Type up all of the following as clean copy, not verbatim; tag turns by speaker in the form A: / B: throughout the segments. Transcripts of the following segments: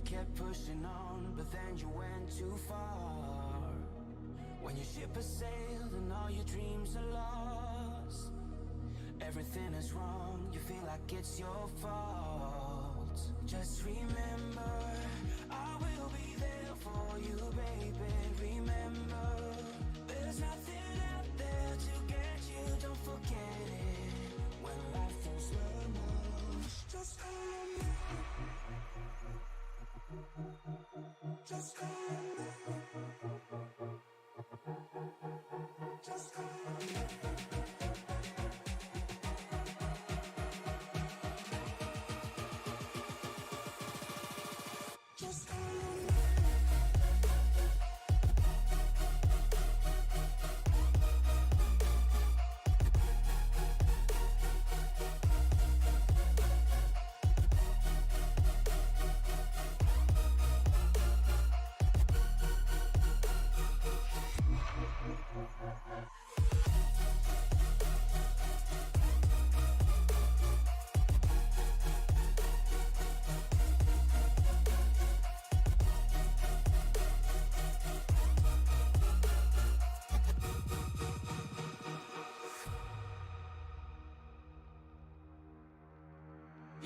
A: kept pushing on, but then you went too far. When your ship has sailed and all your dreams are lost, everything is wrong, you feel like it's your fault. Just remember, I will be there for you, baby. Remember, there's nothing out there to get you, don't forget it. When life throws lemons, just call me. Just call me. Just call me. Just call me.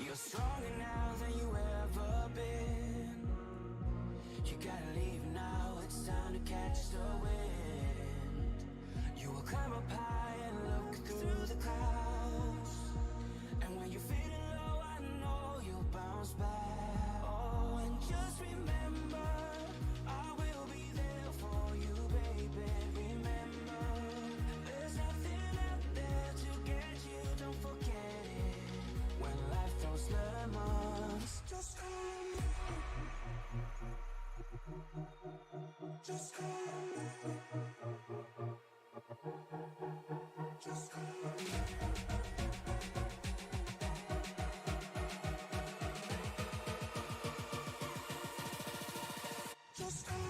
A: You're stronger now than you ever been. You gotta leave now, it's time to catch the wind. You will climb up high and look through the clouds, and when you're feeling low, I know you'll bounce back. Oh, and just remember, I will be there for you, baby. Remember, there's nothing out there to get you, don't forget it. When life throws lemons, just call me. Just call me. Just call me. Just call me.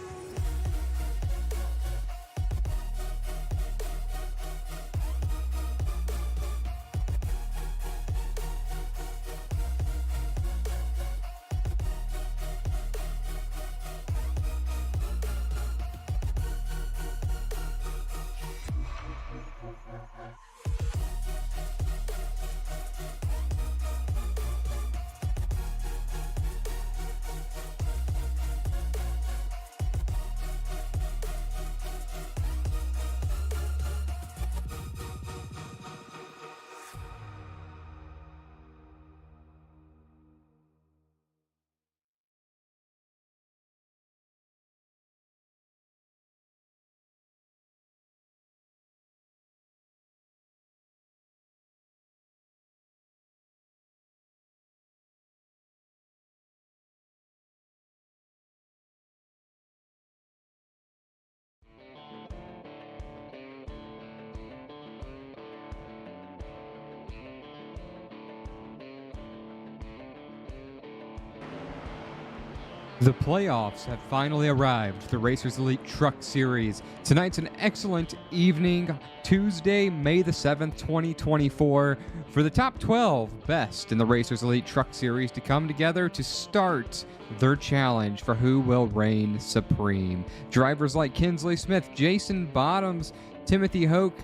B: The playoffs have finally arrived, the Racers Elite Truck Series. Tonight's an excellent evening, Tuesday, May the 7th, 2024, for the top 12 best in the Racers Elite Truck Series to come together to start their challenge for who will reign supreme. Drivers like Kinsley Smith, Jason Bottoms, Timothy Hoke,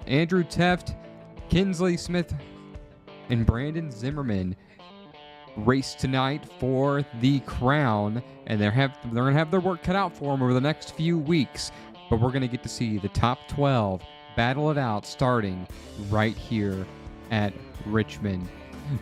B: Andrew Teft, Kinsley Smith, and Brandon Zimmerman race tonight for the crown, and they're going to have their work cut out for them over the next few weeks. But we're going to get to see the top 12 battle it out starting right here at Richmond.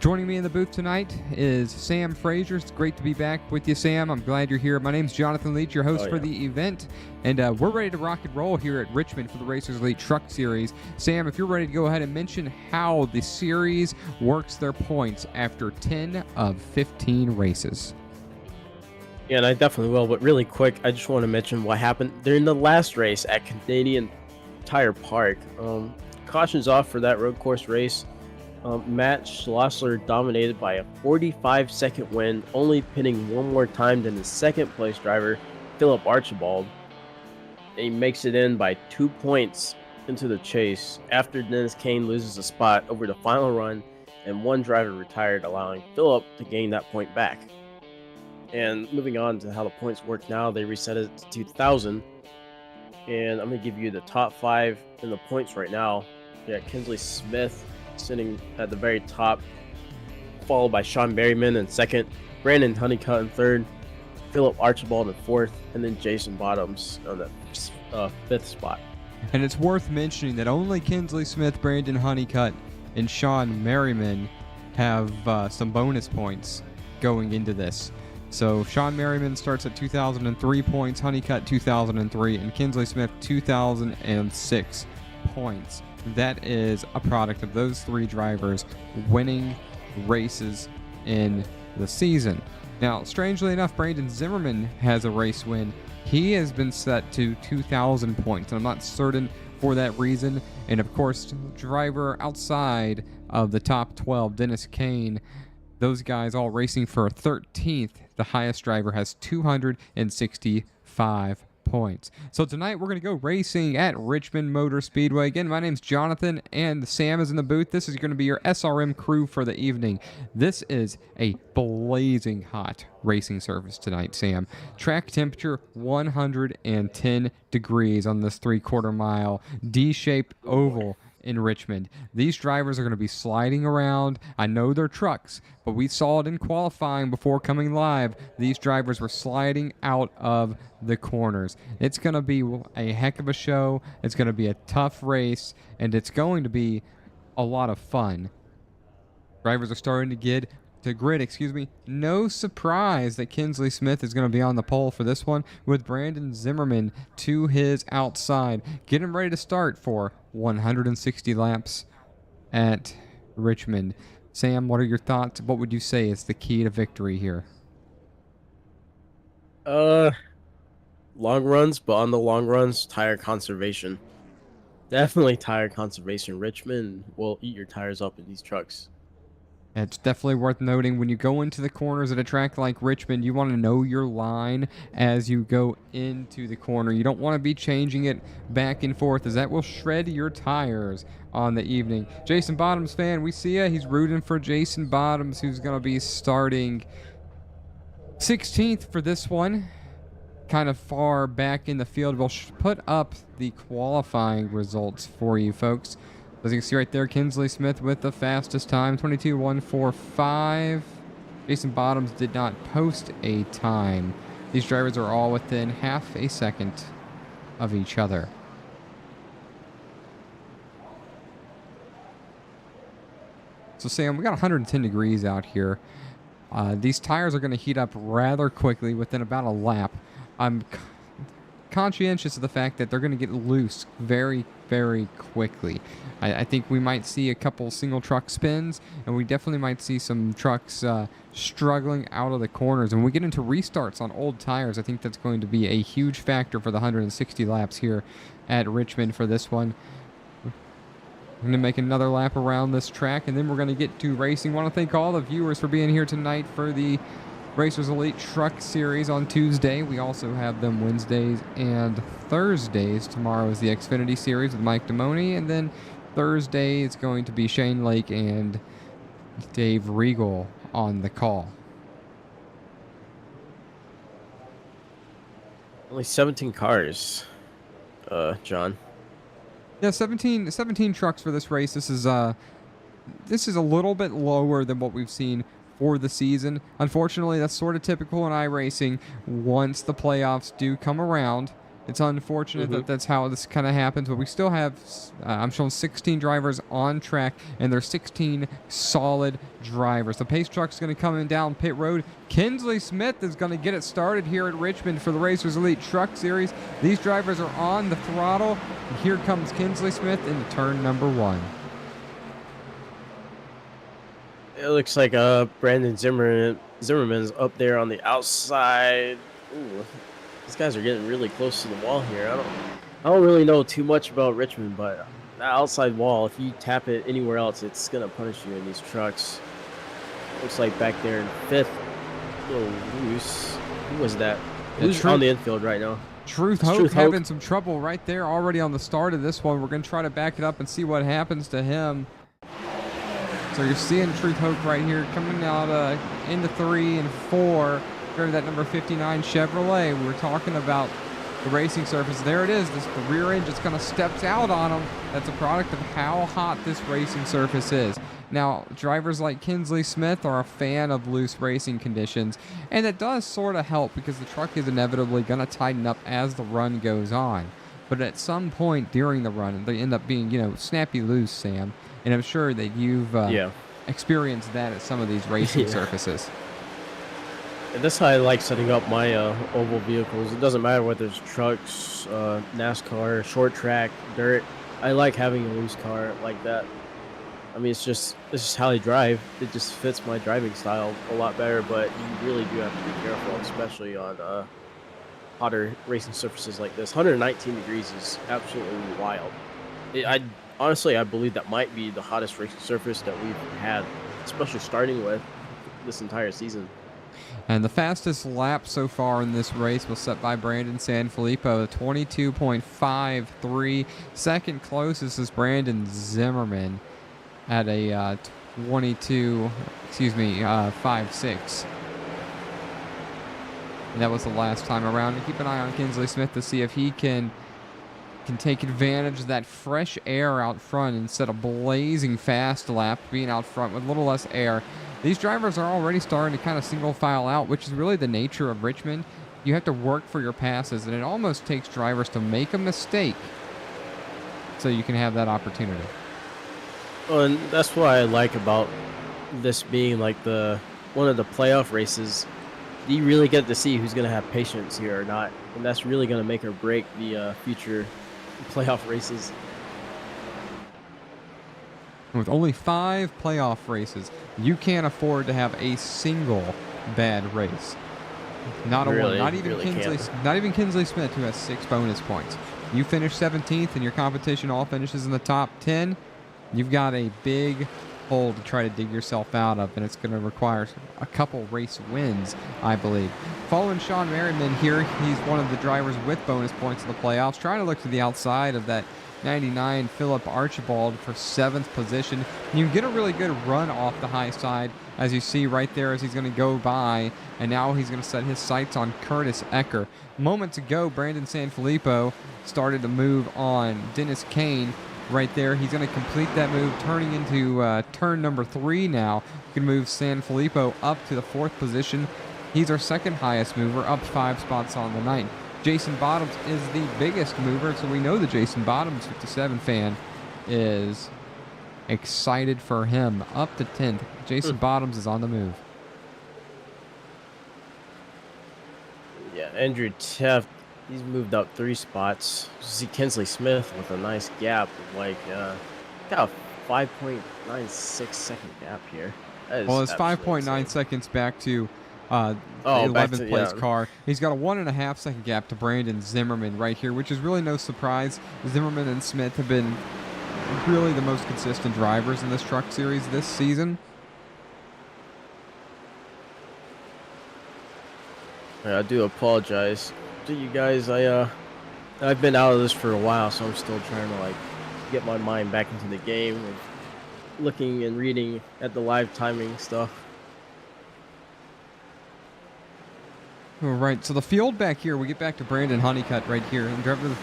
B: Joining me in the booth tonight is Sam Frazier. It's great to be back with you, Sam. I'm glad you're here. My name's Jonathan Leach, your host for the event, and we're ready to rock and roll here at Richmond for the Racers Elite Truck Series. Sam, if you're ready to go ahead and mention how the series works their points after 10 of 15 races.
C: Yeah, and I definitely will, but really quick, I just want to mention what happened during the last race at Canadian Tire Park. Cautions off for that road course race. Matt Schlossler dominated by a 45-second win, only pitting one more time than his second-place driver, Philip Archibald. He makes it in by 2 points into the chase after Dennis Kane loses a spot over the final run, and one driver retired, allowing Philip to gain that point back. And moving on to how the points work now, they reset it to 2,000. And I'm going to give you the top 5 in the points right now. You got Kinsley Smith sitting at the very top, followed by Sean Merriman in second, Brandon Honeycutt in third, Philip Archibald in fourth, and then Jason Bottoms on the 5th spot.
B: And it's worth mentioning that only Kinsley Smith, Brandon Honeycutt, and Sean Merriman have some bonus points going into this. So Sean Merriman starts at 2,003 points, Honeycutt 2,003, and Kinsley Smith 2,006 points. That is a product of those 3 drivers winning races in the season. Now, strangely enough, Brandon Zimmerman has a race win. He has been set to 2,000 points, and I'm not certain for that reason. And of course, driver outside of the top 12, Dennis Kane, those guys all racing for 13th. The highest driver has 265 points. So tonight we're going to go racing at Richmond Motor Speedway. Again, my name's Jonathan and Sam is in the booth. This is going to be your SRM crew for the evening. This is a blazing hot racing surface tonight, Sam. Track temperature 110 degrees on this 3/4 mile D-shaped oval in Richmond. These drivers are going to be sliding around. I know they're trucks, but we saw it in qualifying before coming live. These drivers were sliding out of the corners. It's going to be a heck of a show. It's going to be a tough race, and it's going to be a lot of fun. Drivers are starting to get to grid, No surprise that Kinsley Smith is going to be on the pole for this one with Brandon Zimmerman to his outside. Get him ready to start for 160 laps at Richmond. Sam, what are your thoughts? What would you say is the key to victory here?
C: Long runs, but on the long runs, tire conservation. Definitely tire conservation. Richmond will eat your tires up in these trucks.
B: It's definitely worth noting when you go into the corners at a track like Richmond, you want to know your line as you go into the corner. You don't want to be changing it back and forth as that will shred your tires on the evening. Jason Bottoms fan, we see ya. He's rooting for Jason Bottoms, who's going to be starting 16th for this one. Kind of far back in the field. We'll put up the qualifying results for you folks. As you can see right there, Kinsley Smith with the fastest time, 22.145. Jason Bottoms did not post a time. These drivers are all within half a second of each other. So Sam, we got 110 degrees out here. These tires are going to heat up rather quickly within about a lap. I'm conscientious of the fact that they're going to get loose very, very quickly. I think we might see a couple single truck spins, and we definitely might see some trucks struggling out of the corners. And when we get into restarts on old tires, I think that's going to be a huge factor for the 160 laps here at Richmond for this one. We're going to make another lap around this track, and then we're going to get to racing. I want to thank all the viewers for being here tonight for the Racers Elite Truck Series on Tuesday. We also have them Wednesdays and Thursdays. Tomorrow is the Xfinity Series with Mike Damone, and then Thursday it's going to be Shane Lake and Dave Regal on the call.
C: Only 17 cars, John.
B: Yeah, 17 trucks for this race. This is a little bit lower than what we've seen for the season. Unfortunately, that's sort of typical in iRacing. Once the playoffs do come around, it's unfortunate that that's how this kind of happens, but we still have, I'm showing 16 drivers on track, and there's 16 solid drivers. The pace truck's going to come in down pit road. Kinsley Smith is going to get it started here at Richmond for the Racers Elite Truck Series. These drivers are on the throttle. Here comes Kinsley Smith into turn number 1.
C: It looks like Brandon Zimmerman's up there on the outside. Ooh, these guys are getting really close to the wall here. I don't really know too much about Richmond, but that outside wall, if you tap it anywhere else, it's gonna punish you in these trucks. Looks like back there in 5th, a little loose. Who was that? Who's on the infield right now?
B: Truth Hope having some trouble right there already on the start of this one. We're gonna try to back it up and see what happens to him. So you're seeing Truth Hope right here coming out into 3 and 4. Driving that number 59 Chevrolet. We're talking about the racing surface. There it is. The rear end just kind of steps out on them. That's a product of how hot this racing surface is. Now, drivers like Kinsley Smith are a fan of loose racing conditions, and it does sort of help because the truck is inevitably going to tighten up as the run goes on. But at some point during the run, they end up being, snappy loose, Sam. And I'm sure that you've experienced that at some of these racing surfaces.
C: And that's how I like setting up my oval vehicles. It doesn't matter whether it's trucks, NASCAR, short track, dirt. I like having a loose car like that. I mean, it's just how I drive. It just fits my driving style a lot better, but you really do have to be careful, especially on hotter racing surfaces like this. 119 degrees is absolutely wild. Honestly, I believe that might be the hottest racing surface that we've had, especially starting with this entire season.
B: And the fastest lap so far in this race was set by Brandon Sanfilippo, 22.53. Second closest is Brandon Zimmerman at a 5.6. And that was the last time around. And keep an eye on Kinsley Smith to see if he can take advantage of that fresh air out front instead of blazing fast lap, being out front with a little less air. These drivers are already starting to kind of single file out, which is really the nature of Richmond. You have to work for your passes, and it almost takes drivers to make a mistake so you can have that opportunity.
C: Well, and that's what I like about this being like one of the playoff races. You really get to see who's going to have patience here or not, and that's really going to make or break the future playoff races.
B: With only 5 playoff races, you can't afford to have a single bad race. Not a one. Not even Kinsley Smith, who has 6 bonus points. You finish 17th, and your competition all finishes in the top 10. You've got a big hole to try to dig yourself out of, and it's going to require a couple race wins, I believe. Following Sean Merriman here, he's one of the drivers with bonus points in the playoffs, trying to look to the outside of that 99 Philip Archibald for 7th position. And you get a really good run off the high side, as you see right there as he's going to go by, and now he's going to set his sights on Curtis Ecker. Moments ago, Brandon Sanfilippo started to move on Dennis Kane right there. He's going to complete that move, turning into turn number 3 now. You can move Sanfilippo up to the 4th position. He's our second highest mover, up 5 spots on the night. Jason Bottoms is the biggest mover, so we know the Jason Bottoms 57 fan is excited for him. Up to 10th. Jason Bottoms is on the move.
C: Yeah, Andrew Teft, he's moved up 3 spots. You see Kinsley Smith with a nice gap, like got a 5.96 second gap here.
B: Well, it's 5.9 seconds back to the 11th place car. He's got a 1.5 second gap to Brandon Zimmerman right here, which is really no surprise. Zimmerman and Smith have been really the most consistent drivers in this truck series this season.
C: I do apologize to you guys. I've been out of this for a while, so I'm still trying to get my mind back into the game and looking and reading at the live timing stuff.
B: All right, so the field back here, we get back to Brandon Honeycutt right here. And driver the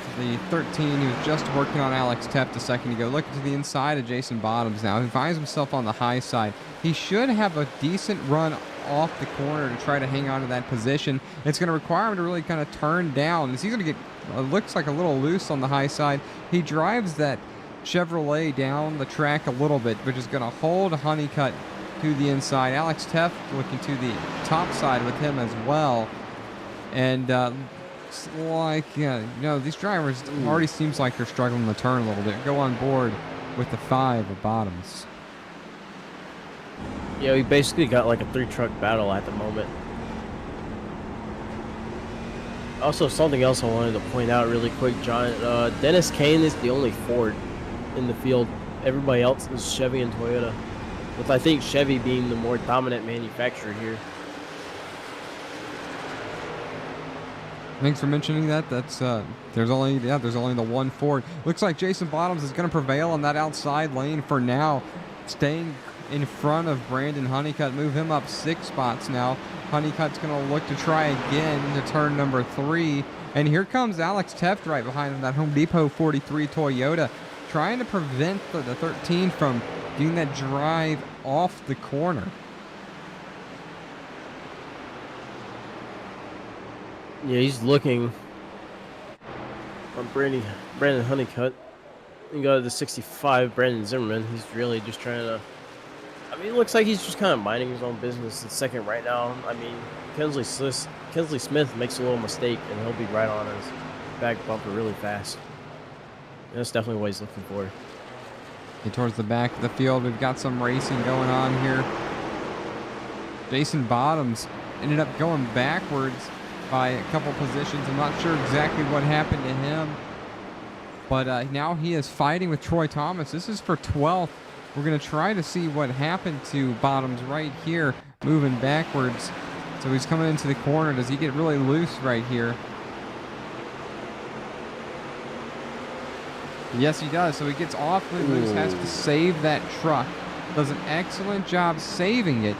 B: 13, he was just working on Alex Teft a second ago. Looking to the inside of Jason Bottoms now. He finds himself on the high side. He should have a decent run off the corner to try to hang on to that position. It's going to require him to really kind of turn down. He's going to get, looks like a little loose on the high side. He drives that Chevrolet down the track a little bit, which is going to hold Honeycutt to the inside. Alex Teft looking to the top side with him as well. And these drivers already seems like they're struggling to turn a little bit. Go on board with the 5 of Bottoms.
C: Yeah, we basically got like a 3-truck battle at the moment. Also, something else I wanted to point out really quick, John. Dennis Kane is the only Ford in the field. Everybody else is Chevy and Toyota, with I think Chevy being the more dominant manufacturer here.
B: Thanks for mentioning that. That's there's only the one Ford. Looks like Jason Bottoms is going to prevail on that outside lane for now, staying in front of Brandon Honeycutt. Move him up 6 spots now. Honeycutt's going to look to try again to turn number 3. And here comes Alex Teft right behind him, that Home Depot 43 Toyota, trying to prevent the 13 from getting that drive off the corner.
C: Yeah, he's looking on Brandon Honeycutt. You got the 65, Brandon Zimmerman. He's really just trying to. I mean, it looks like he's just kind of minding his own business in second right now. I mean, Kinsley Smith makes a little mistake, and he'll be right on his back bumper really fast. And that's definitely what he's looking for.
B: And towards the back of the field, we've got some racing going on here. Jason Bottoms ended up going backwards by a couple positions. I'm not sure exactly what happened to him, but now he is fighting with Troy Thomas. This is for 12th. We're going to try to see what happened to Bottoms right here, moving backwards. So he's coming into the corner. Does he get really loose right here? Yes, he does. So he gets awfully loose, has to save that truck. Does an excellent job saving it,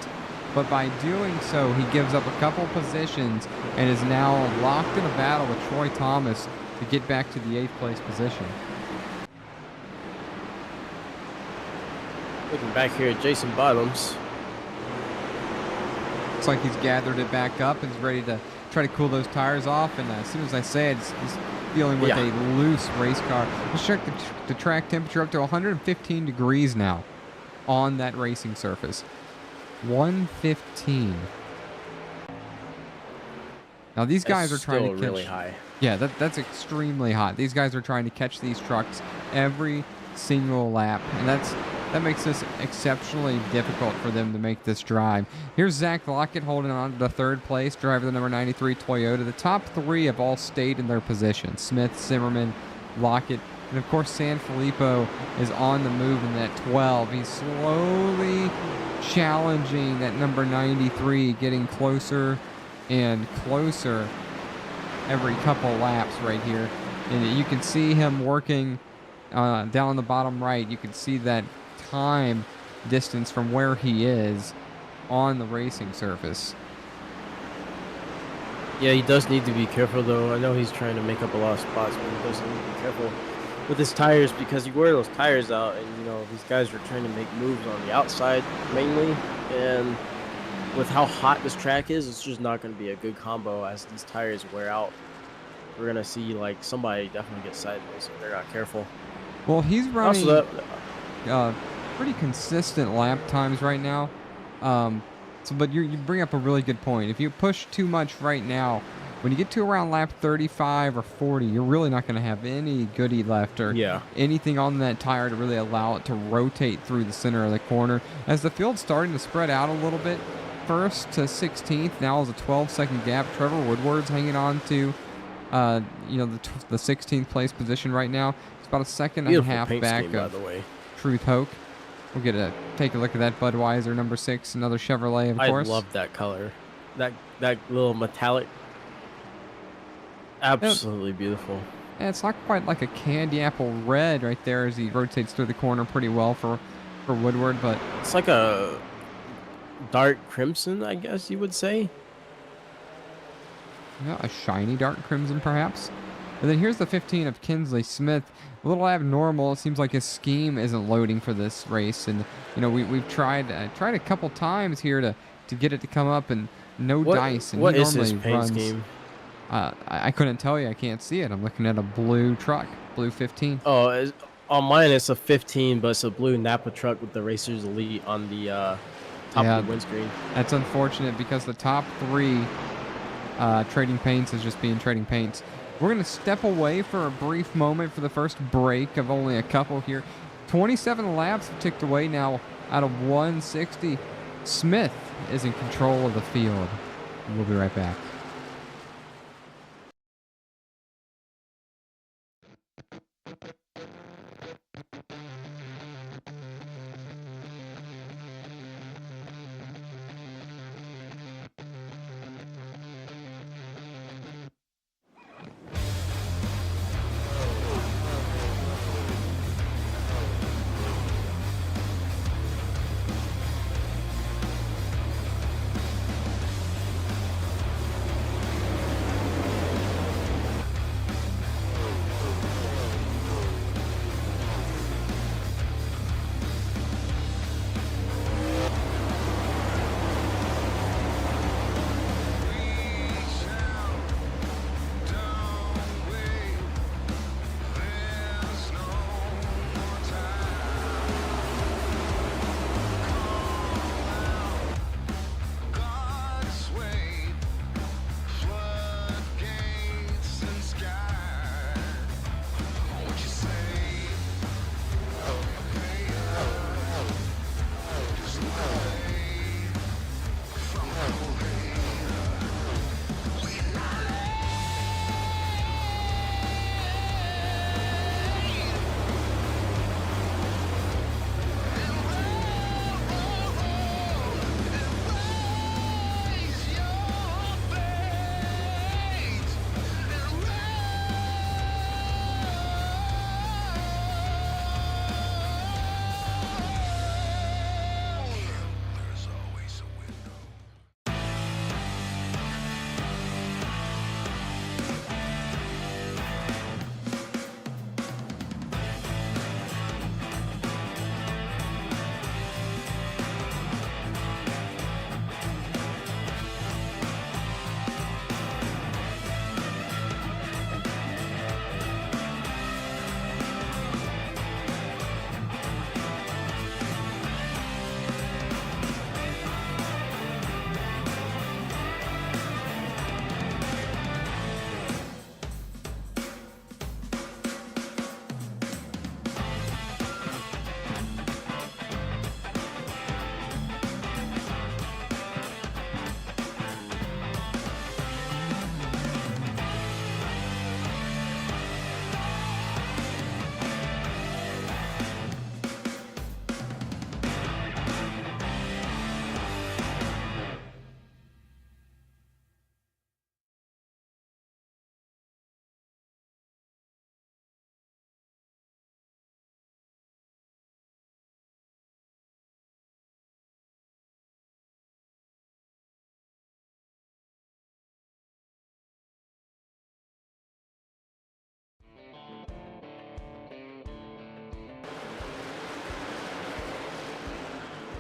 B: but by doing so, he gives up a couple positions and is now locked in a battle with Troy Thomas to get back to the 8th place position.
C: Looking back here at Jason Bottoms.
B: Looks like he's gathered it back up and is ready to try to cool those tires off. And as soon as I say it, he's dealing with a loose race car. Let's check the track temperature up to 115 degrees now on that racing surface. 115. Now these guys are trying to catch.
C: Really high.
B: Yeah, that's extremely hot. These guys are trying to catch these trucks every single lap, and that makes this exceptionally difficult for them to make this drive. Here's Zach Lockett holding on to the 3rd place, driver of the number 93 Toyota. The top 3 have all stayed in their position. Smith, Zimmerman, Lockett, and of course Sanfilippo is on the move in that 12. He's slowly challenging that number 93, getting closer and closer every couple laps right here. And you can see him working down the bottom right. You can see that time distance from where he is on the racing surface.
C: Yeah, he does need to be careful, though. I know he's trying to make up a lot of spots, but he does need to be careful with his tires, because you wear those tires out, and you know these guys are trying to make moves on the outside mainly, and with how hot this track is, it's just not going to be a good combo as these tires wear out. We're going to see like somebody definitely get sideways if they're not careful.
B: Well, he's running pretty consistent lap times right now. But you bring up a really good point. If you push too much right now, when you get to around lap 35 or 40, you're really not going to have any goodie left or anything on that tire to really allow it to rotate through the center of the corner. As the field's starting to spread out a little bit, 1st to 16th now is a 12-second gap. Trevor Woodward's hanging on to the 16th place position right now. It's about a second and a half back
C: scheme,
B: of
C: by the way.
B: Truth Hoke. We'll take a look at that Budweiser number 6, another Chevrolet, of course.
C: I love that color. That little metallic. Absolutely beautiful.
B: And it's not quite like a candy apple red right there as he rotates through the corner pretty well for Woodward, but
C: it's like a dark crimson, I guess you would say.
B: Yeah, a shiny dark crimson, perhaps. And then here's the 15 of Kinsley Smith. A little abnormal. It seems like his scheme isn't loading for this race, and we've tried a couple times here to get it to come up, and no dice. And
C: what
B: he
C: is
B: normally
C: his paint
B: runs,
C: scheme?
B: I couldn't tell you. I can't see it. I'm looking at a blue truck, blue 15.
C: Oh, on mine it's a 15, but it's a blue Napa truck with the Racers Elite on the top of the windscreen.
B: That's unfortunate because the top 3 Trading Paints is just being Trading Paints. We're going to step away for a brief moment for the first break of only a couple here. 27 laps have ticked away now out of 160. Smith is in control of the field. We'll be right back.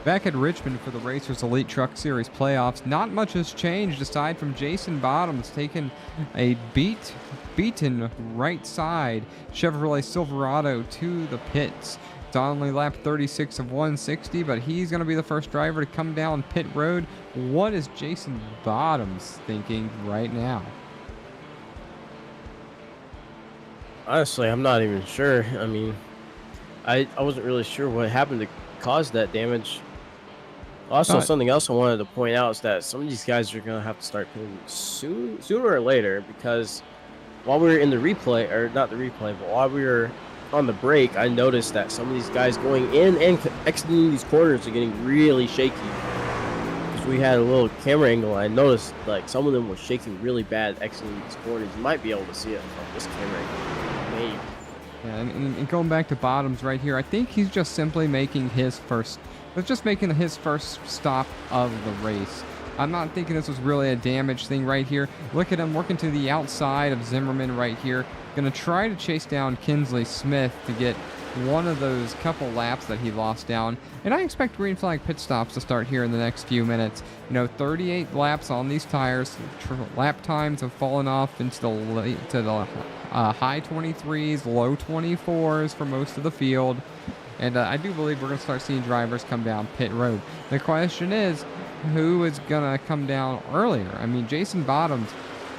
B: Back at Richmond for the Racers Elite Truck Series playoffs, not much has changed aside from Jason Bottoms taking a beaten right side Chevrolet Silverado to the pits. It's only lap 36 of 160, but he's going to be the first driver to come down pit road. What is Jason Bottoms thinking right now?
C: Honestly, I'm not even sure. I mean, I wasn't really sure what happened to cause that damage. Also, something else I wanted to point out is that some of these guys are going to have to start pitting sooner or later, because while we were in the replay, or not the replay, but while we were on the break, I noticed that some of these guys going in and exiting these corners are getting really shaky. Because we had a little camera angle, I noticed like some of them were shaking really bad exiting these corners. You might be able to see it from this camera angle. Maybe.
B: Yeah, and going back to Bottoms right here, I think he's just simply making his first stop of the race. I'm not thinking this was really a damage thing right here. Look at him working to the outside of Zimmerman right here. Going to try to chase down Kinsley Smith to get one of those couple laps that he lost down. And I expect green flag pit stops to start here in the next few minutes. 38 laps on these tires. Lap times have fallen off into the high 23s, low 24s for most of the field. And I do believe we're going to start seeing drivers come down pit road. The question is, who is going to come down earlier? I mean, Jason Bottoms,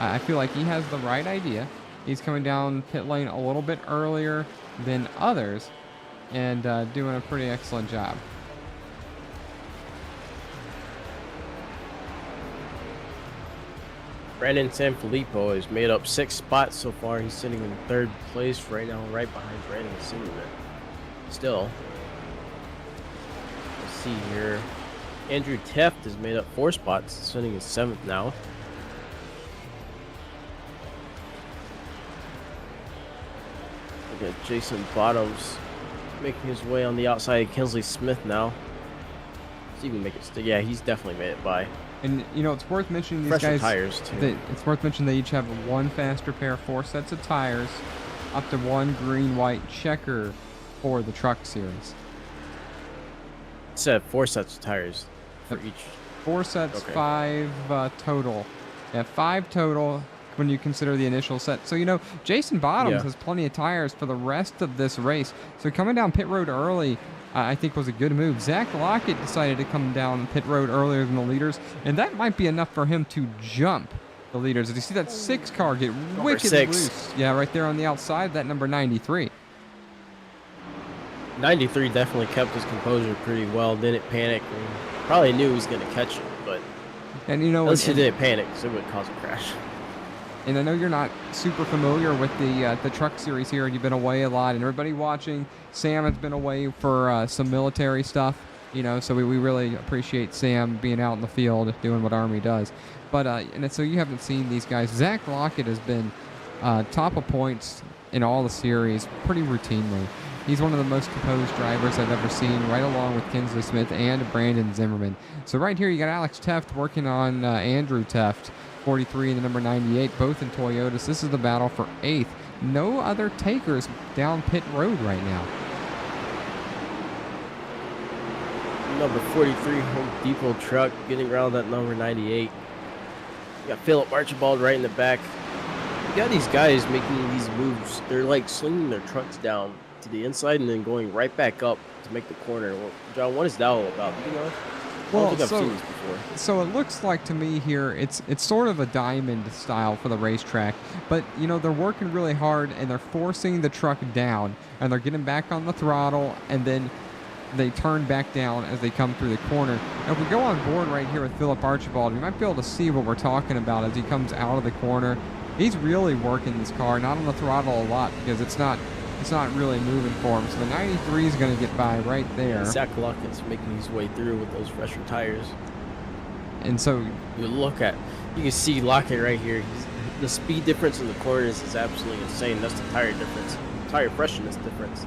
B: I feel like he has the right idea. He's coming down pit lane a little bit earlier than others and doing a pretty excellent job.
C: Brandon Sanfilippo has made up 6 spots so far. He's sitting in 3rd place right now, right behind Brandon Zimmerman. Still, let's see here. Andrew Teft has made up 4 spots, sitting in 7th now. Look at Jason Bottoms making his way on the outside of Kinsley Smith now. Let's even make it stick. Yeah, he's definitely made it by.
B: And it's worth mentioning these
C: Fresher
B: guys.
C: Tires too.
B: It's worth mentioning they each have one faster pair, 4 sets of tires, up to 1 green-white checker for the Truck Series.
C: It said 4 sets of tires for each.
B: 4 sets,
C: Okay.
B: 5 total. Yeah, 5 total when you consider the initial set. So, Jason Bottoms has plenty of tires for the rest of this race. So coming down pit road early, I think was a good move. Zach Lockett decided to come down pit road earlier than the leaders, and that might be enough for him to jump the leaders. Did you see that 6 car get wickedly
C: 6.
B: loose? Yeah, right there on the outside, that number 93.
C: 93 definitely kept his composure pretty well. Didn't panic. Probably knew he was going to catch it, but
B: And
C: unless he didn't panic, so it would cause a crash.
B: And I know you're not super familiar with the Truck Series here, and you've been away a lot. And everybody watching, Sam has been away for some military stuff, so we really appreciate Sam being out in the field doing what Army does. But so you haven't seen these guys. Zach Lockett has been top of points in all the series pretty routinely. He's one of the most composed drivers I've ever seen, right along with Kinsley Smith and Brandon Zimmerman. So right here you got Alex Teft working on Andrew Teft, 43 and the number 98, both in Toyotas. This is the battle for 8th. No other takers down pit road right now.
C: Number 43 Home Depot truck getting around that number 98. You got Philip Archibald right in the back. You got these guys making these moves. They're like slinging their trucks down to the inside and then going right back up to make the corner. Well, John, what is that all about? Do you know? I don't think I've seen this before.
B: So it looks like to me here, it's sort of a diamond style for the racetrack, but they're working really hard and they're forcing the truck down and they're getting back on the throttle and then they turn back down as they come through the corner. Now, if we go on board right here with Philip Archibald, you might be able to see what we're talking about as he comes out of the corner. He's really working this car, not on the throttle a lot because it's not really moving for him. So the 93 is going to get by right there.
C: Zach Lockett's making his way through with those fresher tires.
B: And so
C: you can see Lockett right here. The speed difference in the corners is absolutely insane. That's the tire difference, tire freshness difference,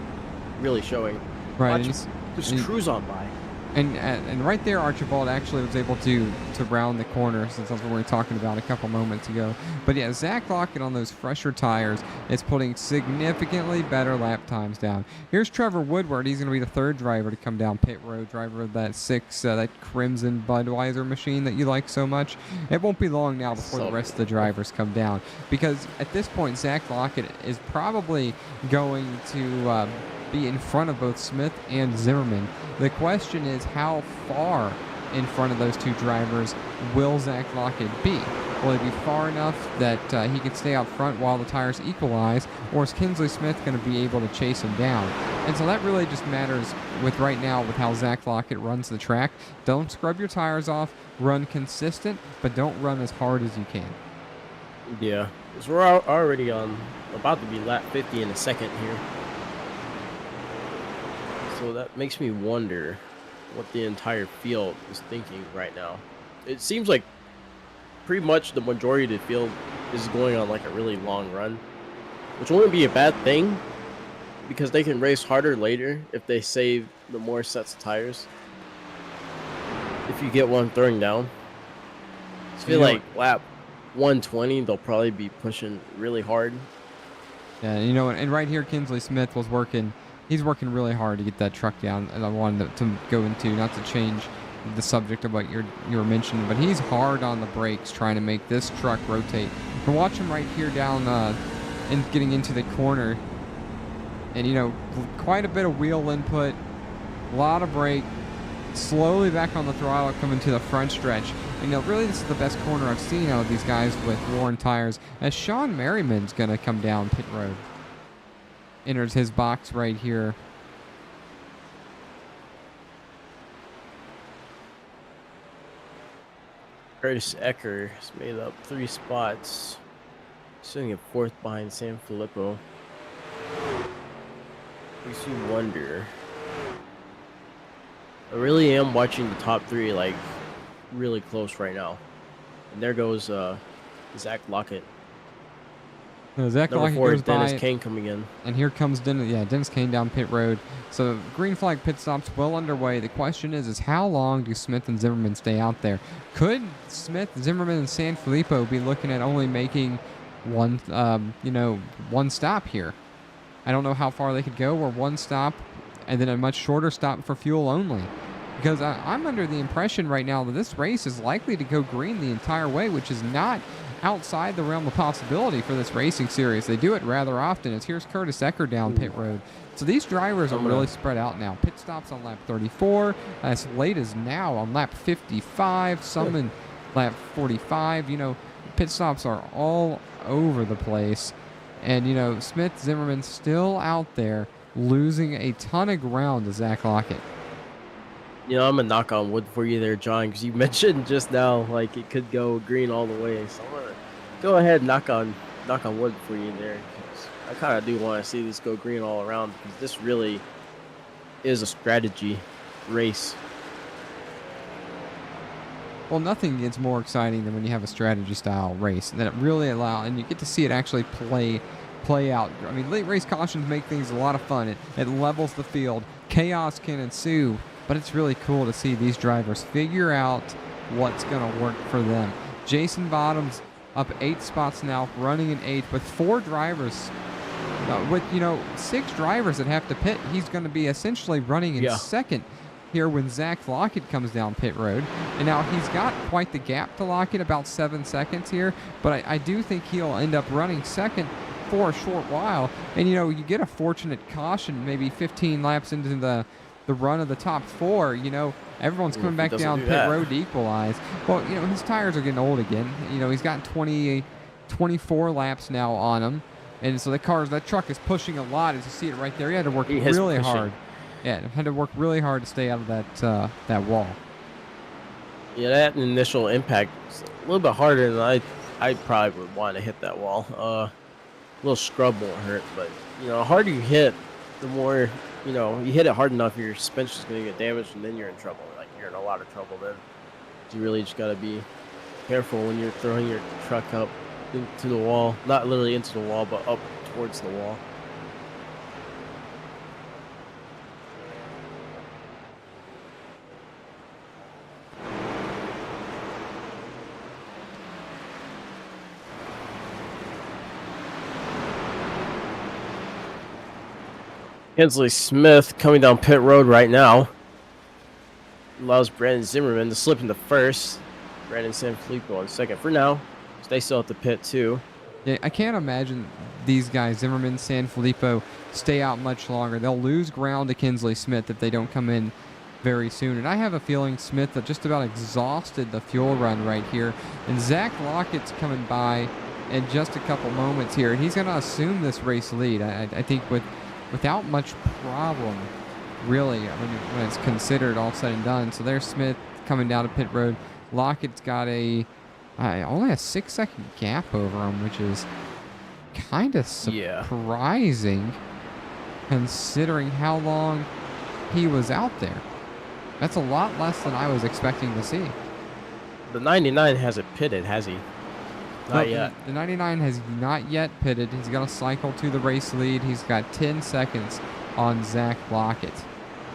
C: really showing.
B: Right,
C: Watch him just cruise on by.
B: And right there, Archibald actually was able to round the corner, since that's what we were talking about a couple moments ago. But yeah, Zach Lockett on those fresher tires is putting significantly better lap times down. Here's Trevor Woodward. He's going to be the third driver to come down pit road, driver of that that crimson Budweiser machine that you like so much. It won't be long now before the rest of the drivers come down, because at this point, Zach Lockett is probably going to be in front of both Smith and Zimmerman. The question is, how far in front of those two drivers will Zach Lockett be? Will he be far enough that he can stay out front while the tires equalize, or is Kinsley Smith going to be able to chase him down? And so that really just matters with right now with how Zach Lockett runs the track. Don't scrub your tires off, run consistent, but don't run as hard as you can.
C: Yeah, because we're already on about to be lap 50 in a second here. So that makes me wonder what the entire field is thinking right now. It seems like pretty much the majority of the field is going on like a really long run, which wouldn't be a bad thing because they can race harder later if they save the more sets of tires. If you get one throwing down, I feel like lap 120 they'll probably be pushing really hard.
B: Yeah, and right here Kinsley Smith was working. He's working really hard to get that truck down, and I wanted to go into, not to change the subject of what you were mentioning, but he's hard on the brakes trying to make this truck rotate. We're watching him right here down and getting into the corner, and quite a bit of wheel input, a lot of brake, slowly back on the throttle coming to the front stretch. And really this is the best corner I've seen out of these guys with worn tires, as Sean Merriman's going to come down pit road. Enters his box right here.
C: Curtis Ecker has made up 3 spots, sitting at 4th behind San Filippo. Makes you wonder. I really am watching the top 3 like really close right now. And there goes Zach Lockett.
B: Zach
C: Number
B: Lockett
C: 4,
B: goes
C: Dennis
B: by,
C: Kane coming in.
B: and here comes Dennis Kane down pit road. So green flag pit stops well underway. The question is how long do Smith and Zimmerman stay out there? Could Smith, Zimmerman, and San Filippo be looking at only making one stop here? I don't know how far they could go, or one stop and then a much shorter stop for fuel only. Because I'm under the impression right now that this race is likely to go green the entire way, which is not outside the realm of possibility for this racing series. They do it rather often. As here's Curtis Ecker down pit road. So these drivers are really spread out now. Pit stops on lap 34, as late as now on lap 55, some in lap 45. Pit stops are all over the place. And, Smith, Zimmerman still out there losing a ton of ground to Zach Lockett.
C: I'm gonna knock on wood for you there, John, because you mentioned just now like it could go green all the way. So I'm gonna go ahead and knock on wood for you there, because I kind of do want to see this go green all around, because this really is a strategy race.
B: Well, nothing gets more exciting than when you have a strategy style race, and that it really and you get to see it actually play out. I mean, late race cautions make things a lot of fun. It levels the field. Chaos can ensue. But it's really cool to see these drivers figure out what's going to work for them. Jason Bottoms up 8 spots now, running in 8th with 4 drivers. With 6 drivers that have to pit, he's going to be essentially running in 2nd here when Zach Lockett comes down pit road. And now he's got quite the gap to Lockett, about 7 seconds here. But I do think he'll end up running 2nd for a short while. And you get a fortunate caution maybe 15 laps into the run of the top 4, everyone's coming back down pit road to equalize. Well, his tires are getting old again. He's got 24 laps now on him. And so that truck is pushing a lot. As you see it right there, he had to work really hard. Yeah, had to work really hard to stay out of that wall.
C: Yeah, that initial impact is a little bit harder than I probably would want to hit that wall. A little scrub won't hurt, but the harder you hit, the more you hit it hard enough, your suspension's going to get damaged, and then you're in trouble. Like, you're in a lot of trouble then. You really just got to be careful when you're throwing your truck up into the wall. Not literally into the wall, but up towards the wall. Kinsley Smith coming down pit road right now. Allows Brandon Zimmerman to slip into first. Brandon Sanfilippo in second for now. They still at the pit too.
B: Yeah, I can't imagine these guys, Zimmerman, Sanfilippo, stay out much longer. They'll lose ground to Kinsley Smith if they don't come in very soon. And I have a feeling Smith just about exhausted the fuel run right here. And Zach Lockett's coming by in just a couple moments here. And he's going to assume this race lead, I think, without much problem, really, when it's considered all said and done. So there's Smith coming down to pit road. Lockett's got only a 6-second gap over him, which is kind of surprising considering how long he was out there. That's a lot less than I was expecting to see.
C: The 99 hasn't pitted, has he? Not yet.
B: The 99 has not yet pitted. He's going to cycle to the race lead. He's got 10 seconds on Zach Lockett.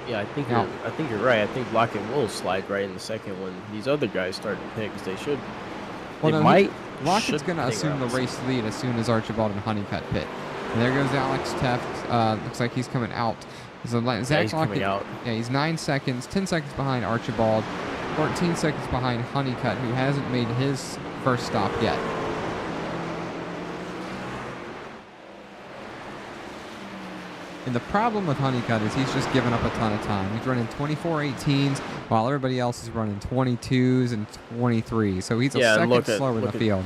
C: Yeah, I think you're right. I think Lockett will slide right in the second when these other guys start to pick, because they should.
B: Well,
C: they might.
B: Lockett's going to assume the race lead as soon as Archibald and Honeycutt pit. And there goes Alex Teft. Looks like he's coming out. So Zach Lockett,
C: coming out.
B: Yeah, he's 9 seconds, 10 seconds behind Archibald, 14 seconds behind Honeycutt, who hasn't made his first stop yet. And the problem with Honeycutt is he's just given up a ton of time. He's running 24.18s while everybody else is running 22s and 23s. So he's a second slower in the field.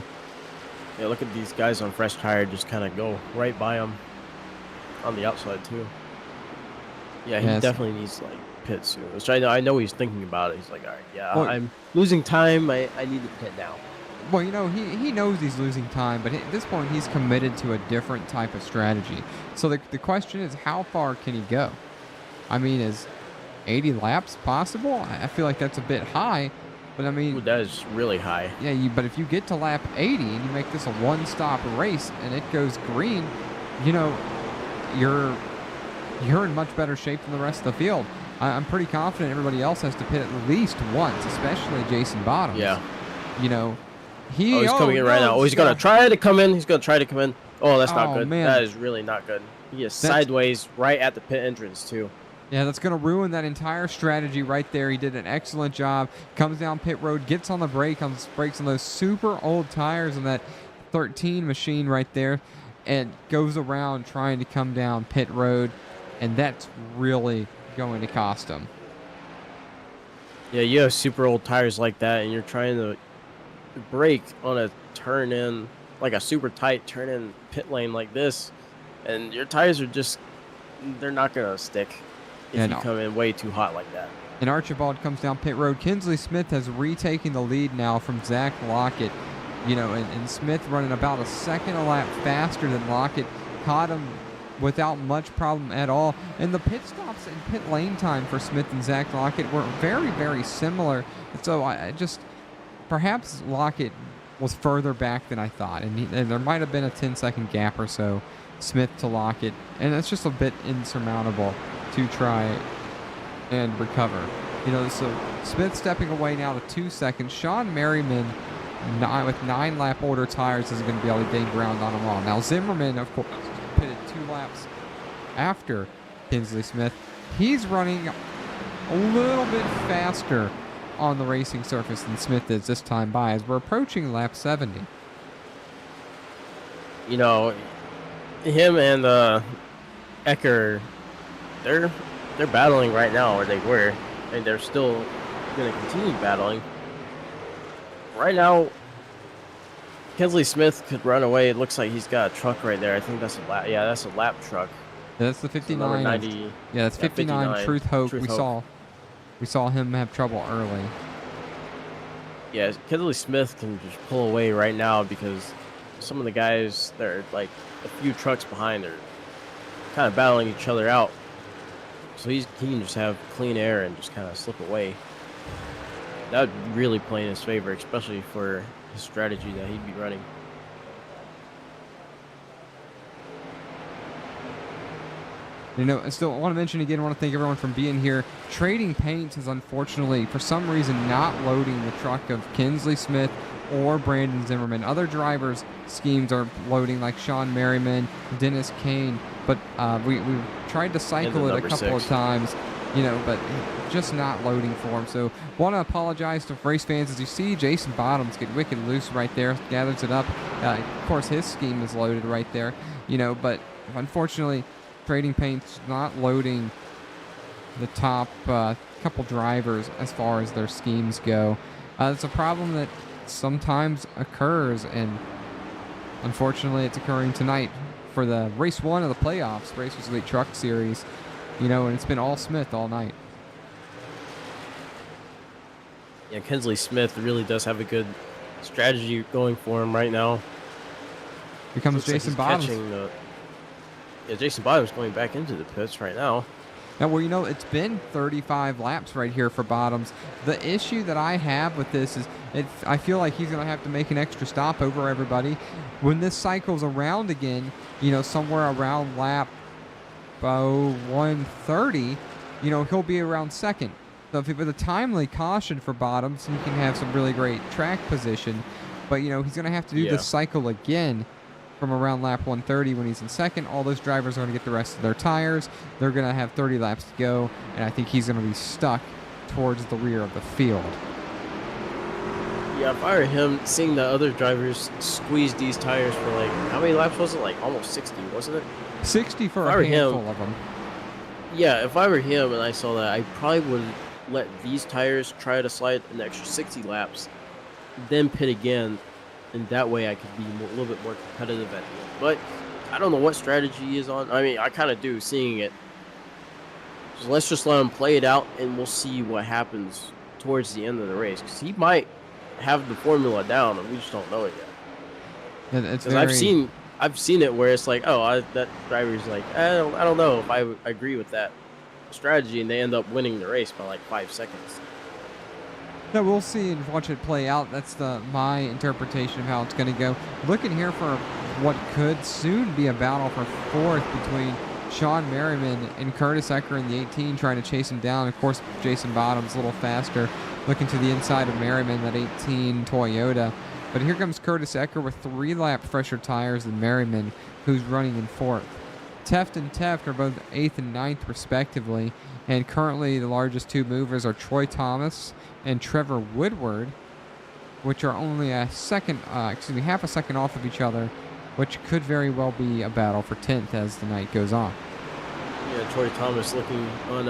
C: Yeah, look at these guys on fresh tire just kind of go right by him on the outside too. Yeah, he definitely needs like pit soon. Which I know he's thinking about it. He's like, all right, yeah, well, I'm losing time. I need to pit now.
B: Well, you know, he knows he's losing time, but at this point he's committed to a different type of strategy. So the question is, how far can he go? I mean, is 80 laps possible? I feel like that's a bit high, but I mean...
C: Ooh, that is really high.
B: Yeah, but if you get to lap 80 and you make this a one-stop race and it goes green, you know, you're in much better shape than the rest of the field. I'm pretty confident everybody else has to pit at least once, especially Jason Bottoms.
C: Yeah.
B: You know,
C: he's coming in right now. Oh, he's going to try to come in. He's going to try to come in. Oh, that's not good.
B: Man.
C: That is really not good. He is sideways right at the pit entrance, too.
B: Yeah, that's going to ruin that entire strategy right there. He did an excellent job. Comes down pit road, gets on the brakes on those super old tires on that 13 machine right there, and goes around trying to come down pit road, and that's really going to cost him.
C: Yeah, you have super old tires like that, and you're trying to brake on a turn in, like a super tight turn in pit lane like this, and your tires are just, they're not going to stick if you come in way too hot like that.
B: And Archibald comes down pit road. Kinsley Smith has retaken the lead now from Zach Lockett. You know, and Smith running about a second a lap faster than Lockett. Caught him without much problem at all. And the pit stops and pit lane time for Smith and Zach Lockett were very, very similar. So I just, perhaps Lockett was further back than I thought. And there might have been a 10-second gap or so, Smith to Lockett. And that's just a bit insurmountable to try and recover. You know, so Smith stepping away now to 2 seconds. Sean Merriman, with 9 lap older tires, is going to be able to gain ground on them all. Now Zimmerman, of course, pitted 2 laps after Kinsley Smith. He's running a little bit faster on the racing surface than Smith is this time by, as we're approaching lap 70.
C: You know, him and Ecker, they're battling right now, or they were, and they're still going to continue battling. Right now, Kinsley Smith could run away. It looks like he's got a truck right there. I think that's a lap. Yeah, that's a lap truck.
B: Yeah, that's the 59.
C: 90,
B: yeah, that's 59. Truth Hope. We saw him have trouble early.
C: Yeah, Kinsley Smith can just pull away right now because some of the guys that are like a few trucks behind are kind of battling each other out. So he can just have clean air and just kind of slip away. That would really play in his favor, especially for his strategy that he'd be running.
B: You know, I still want to mention again, I want to thank everyone for being here. Trading Paints is unfortunately, for some reason, not loading the truck of Kinsley Smith or Brandon Zimmerman. Other drivers' schemes are loading, like Sean Merriman, Dennis Kane. but we tried to cycle it a couple of times, but just not loading for him. So want to apologize to race fans. As you see, Jason Bottoms get wicked loose right there, gathers it up. Of course, his scheme is loaded right there, but unfortunately, Trading Paint's not loading the top couple drivers as far as their schemes go. It's a problem that sometimes occurs, and unfortunately it's occurring tonight for the race 1 of the playoffs, Racers Elite Truck Series, and it's been all Smith all night.
C: Yeah, Kensley Smith really does have a good strategy going for him right now.
B: Here comes Jason Bottoms.
C: Jason Bottoms going back into the pits right now.
B: Now, well, it's been 35 laps right here for Bottoms. The issue that I have with this is I feel like he's going to have to make an extra stop over everybody. When this cycles around again, somewhere around lap 130, he'll be around second. So if with a timely caution for Bottoms, he can have some really great track position. But, he's going to have to do this cycle again from around lap 130 when he's in second. All those drivers are going to get the rest of their tires. They're going to have 30 laps to go, and I think he's going to be stuck towards the rear of the field.
C: Yeah, if I were him, seeing the other drivers squeeze these tires for how many laps was it? Almost 60, wasn't it?
B: 60 for a handful of them.
C: Yeah, if I were him and I saw that, I probably would let these tires try to slide an extra 60 laps, then pit again, and that way I could be a little bit more competitive at the end. But I don't know what strategy he is on. I mean, I kind of do, seeing it. So let's just let him play it out, and we'll see what happens towards the end of the race. Because he might have the formula down, and we just don't know it yet. Because I've seen it where it's that driver's I don't know if I agree with that strategy, and they end up winning the race by 5 seconds.
B: No, we'll see and watch it play out. That's my interpretation of how it's going to go. Looking here for what could soon be a battle for fourth between Sean Merriman and Curtis Ecker in the 18, trying to chase him down. Of course, Jason Bottoms a little faster, looking to the inside of Merriman, that 18 Toyota. But here comes Curtis Ecker with 3 lap fresher tires than Merriman, who's running in fourth. Teft and Teft are both 8th and 9th respectively, and currently the largest 2 movers are Troy Thomas and Trevor Woodward, which are only half a second off of each other, which could very well be a battle for 10th as the night goes on.
C: Yeah, Troy Thomas looking on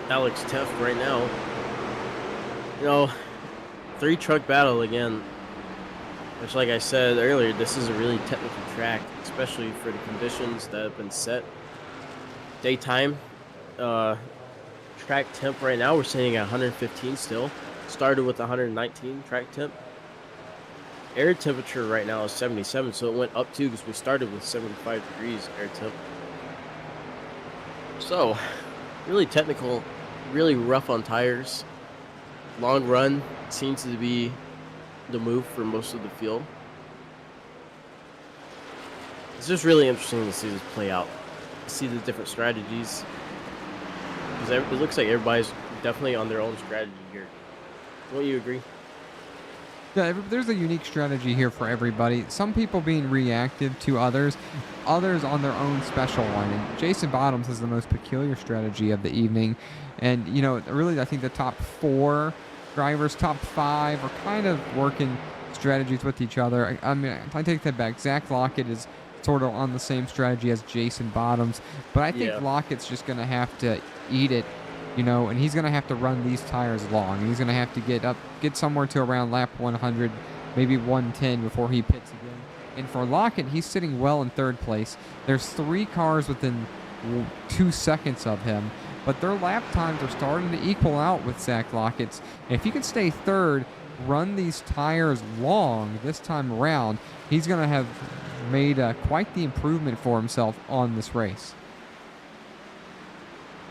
C: Alex Teft right now. 3-truck battle again, which, like I said earlier, this is a really technical track, especially for the conditions that have been set. Daytime track temp right now, we're sitting at 115 still. Started with 119 track temp. Air temperature right now is 77, so it went up too because we started with 75 degrees air temp. So, really technical, really rough on tires. Long run seems to be the move for most of the field. It's just really interesting to see this play out, see the different strategies, because it looks like everybody's definitely on their own strategy here. Won't you agree?
B: Yeah, there's a unique strategy here for everybody. Some people being reactive to others on their own special one. And Jason Bottoms has the most peculiar strategy of the evening. And, really, I think the top 4 drivers, top 5, are kind of working strategies with each other. I take that back. Zach Lockett is sort of on the same strategy as Jason Bottoms. But I think Lockett's just going to have to eat it. And he's going to have to run these tires long. He's going to have to get somewhere to around lap 100, maybe 110 before he pits again. And for Lockett, he's sitting well in 3rd place. There's 3 cars within 2 seconds of him, but their lap times are starting to equal out with Zach Lockett's. And if he can stay 3rd, run these tires long this time around, he's going to have made quite the improvement for himself on this race.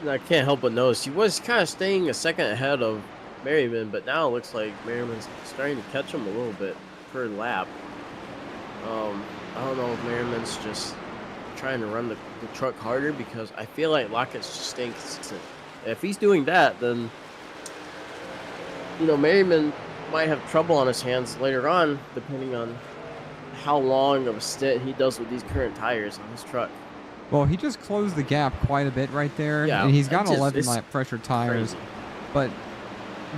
C: I can't help but notice he was kind of staying a second ahead of Merriman, but now it looks like Merriman's starting to catch him a little bit per lap. I don't know if Merriman's just trying to run the truck harder, because I feel like Lockett's just staying consistent. If he's doing that, then Merriman might have trouble on his hands later on, depending on how long of a stint he does with these current tires on his truck.
B: Well, he just closed the gap quite a bit right there,
C: Yeah,
B: and he's got
C: it's
B: 11 lap pressure tires.
C: crazy.
B: But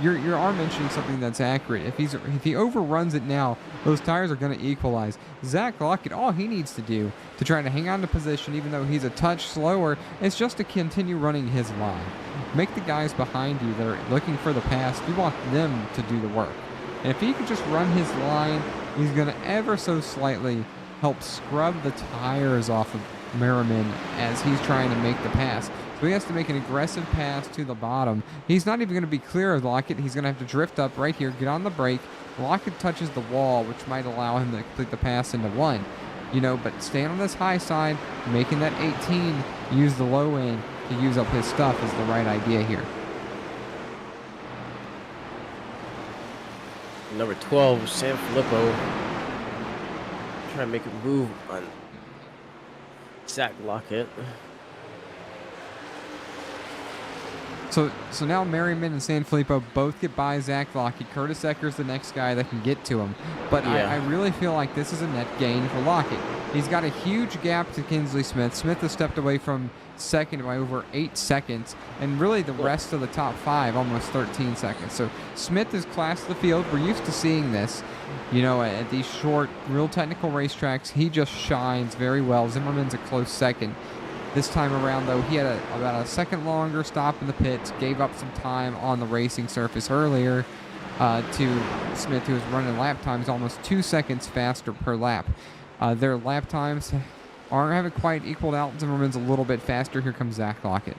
B: you are mentioning something that's accurate. If he overruns it now, those tires are going to equalize. Zach Lockett, all he needs to do to try to hang on to position, even though he's a touch slower, is just to continue running his line. Make the guys behind you that are looking for the pass, you want them to do the work. And if he could just run his line, he's going to ever so slightly help scrub the tires off of Merriman as he's trying to make the pass. So he has to make an aggressive pass to the bottom. He's not even going to be clear of Lockett. He's going to have to drift up right here, get on the brake. Lockett touches the wall, which might allow him to complete the pass into 1. But staying on this high side, making that 18, use the low end to use up his stuff is the right idea here.
C: Number 12, San Filippo, trying to make a move on Zach Lockett.
B: So now Merriman and San Filippo both get by Zach Lockett. Curtis Ecker's the next guy that can get to him. But
C: Yeah.
B: I really feel like this is a net gain for Lockett. He's got a huge gap to Kinsley Smith. Smith has stepped away from second by over 8 seconds. And really the rest of the top 5, almost 13 seconds. So Smith is class of the field. We're used to seeing this. At these short, real technical racetracks, he just shines very well. Zimmerman's a close second. This time around, though, he had about a second longer stop in the pits, gave up some time on the racing surface earlier to Smith, who was running lap times almost 2 seconds faster per lap. Their lap times haven't quite equaled out. Zimmerman's a little bit faster. Here comes Zach Lockett.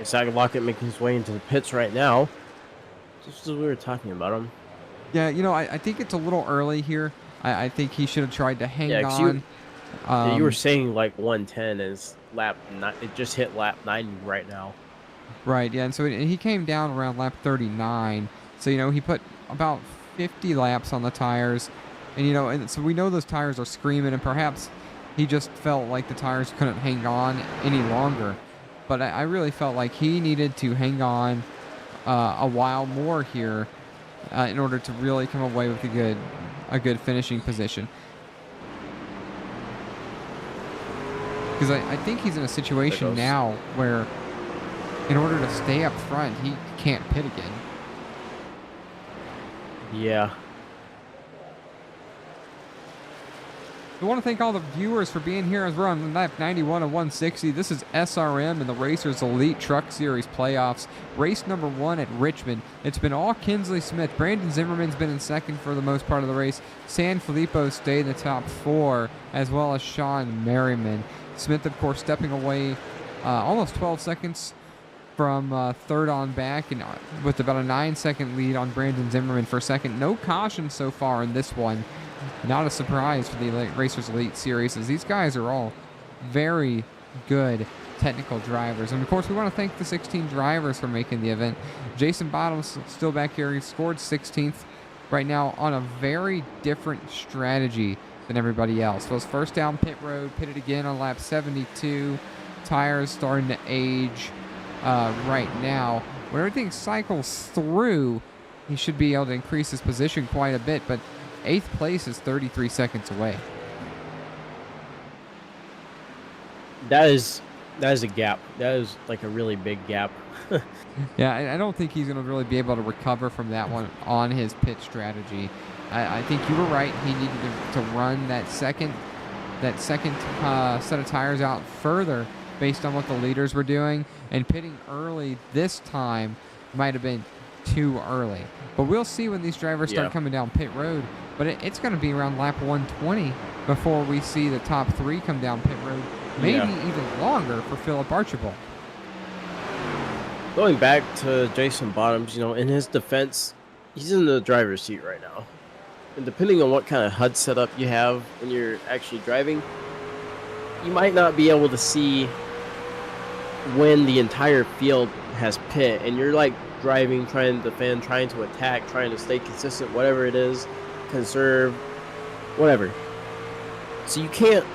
C: Zach Lockett making his way into the pits right now. Just as we were talking about him.
B: Yeah, I think it's a little early here. I think he should have tried to hang
C: Yeah, 'cause
B: on.
C: You were saying like 110 is it just hit lap 90 right now.
B: Right, yeah, and so he came down around lap 39. So, he put about 50 laps on the tires. And, so we know those tires are screaming, and perhaps he just felt like the tires couldn't hang on any longer. But I really felt like he needed to hang on a while more here in order to really come away with a good finishing position. Because I think he's in a situation now where, in order to stay up front, he can't pit again.
C: Yeah.
B: I want to thank all the viewers for being here as we're on lap 91 of 160. This is SRM and the Racers Elite Truck Series playoffs. Race number 1 at Richmond. It's been all Kinsley Smith. Brandon Zimmerman's been in second for the most part of the race. San Filippo stayed in the top 4, as well as Sean Merriman. Smith, of course, stepping away almost 12 seconds from third on back, and with about a 9-second lead on Brandon Zimmerman for second. No caution so far in this one. Not a surprise for the Racers Elite Series, as these guys are all very good technical drivers. And, of course, we want to thank the 16 drivers for making the event. Jason Bottoms still back here. He scored 16th right now on a very different strategy than everybody else. Was first down pit road, pitted again on lap 72. Tires starting to age right now. When everything cycles through, he should be able to increase his position quite a bit, but 8th place is 33 seconds away.
C: That is a gap. That is like a really big gap.
B: Yeah, I don't think he's going to really be able to recover from that one on his pit strategy. I think you were right. He needed to run that second set of tires out further based on what the leaders were doing, and pitting early this time might have been too early. But we'll see when these drivers start coming down pit road. But it's going to be around lap 120 before we see the top 3 come down pit road. Maybe even longer for Philip Archibald.
C: Going back to Jason Bottoms, in his defense, he's in the driver's seat right now. And depending on what kind of HUD setup you have when you're actually driving, you might not be able to see when the entire field has pit, and you're like driving, trying to defend, trying to attack, trying to stay consistent, whatever it is, conserve, whatever. So you can't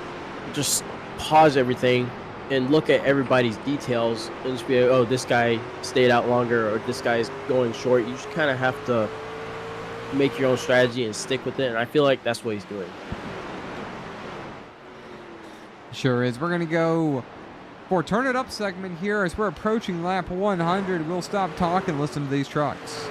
C: just pause everything and look at everybody's details and just be like, oh, this guy stayed out longer, or this guy's going short. You just kind of have to make your own strategy and stick with it, and I feel like that's what he's doing.
B: Sure is. We're going to go for Turn It Up segment here as we're approaching lap 100. We'll stop talking, listen to these trucks.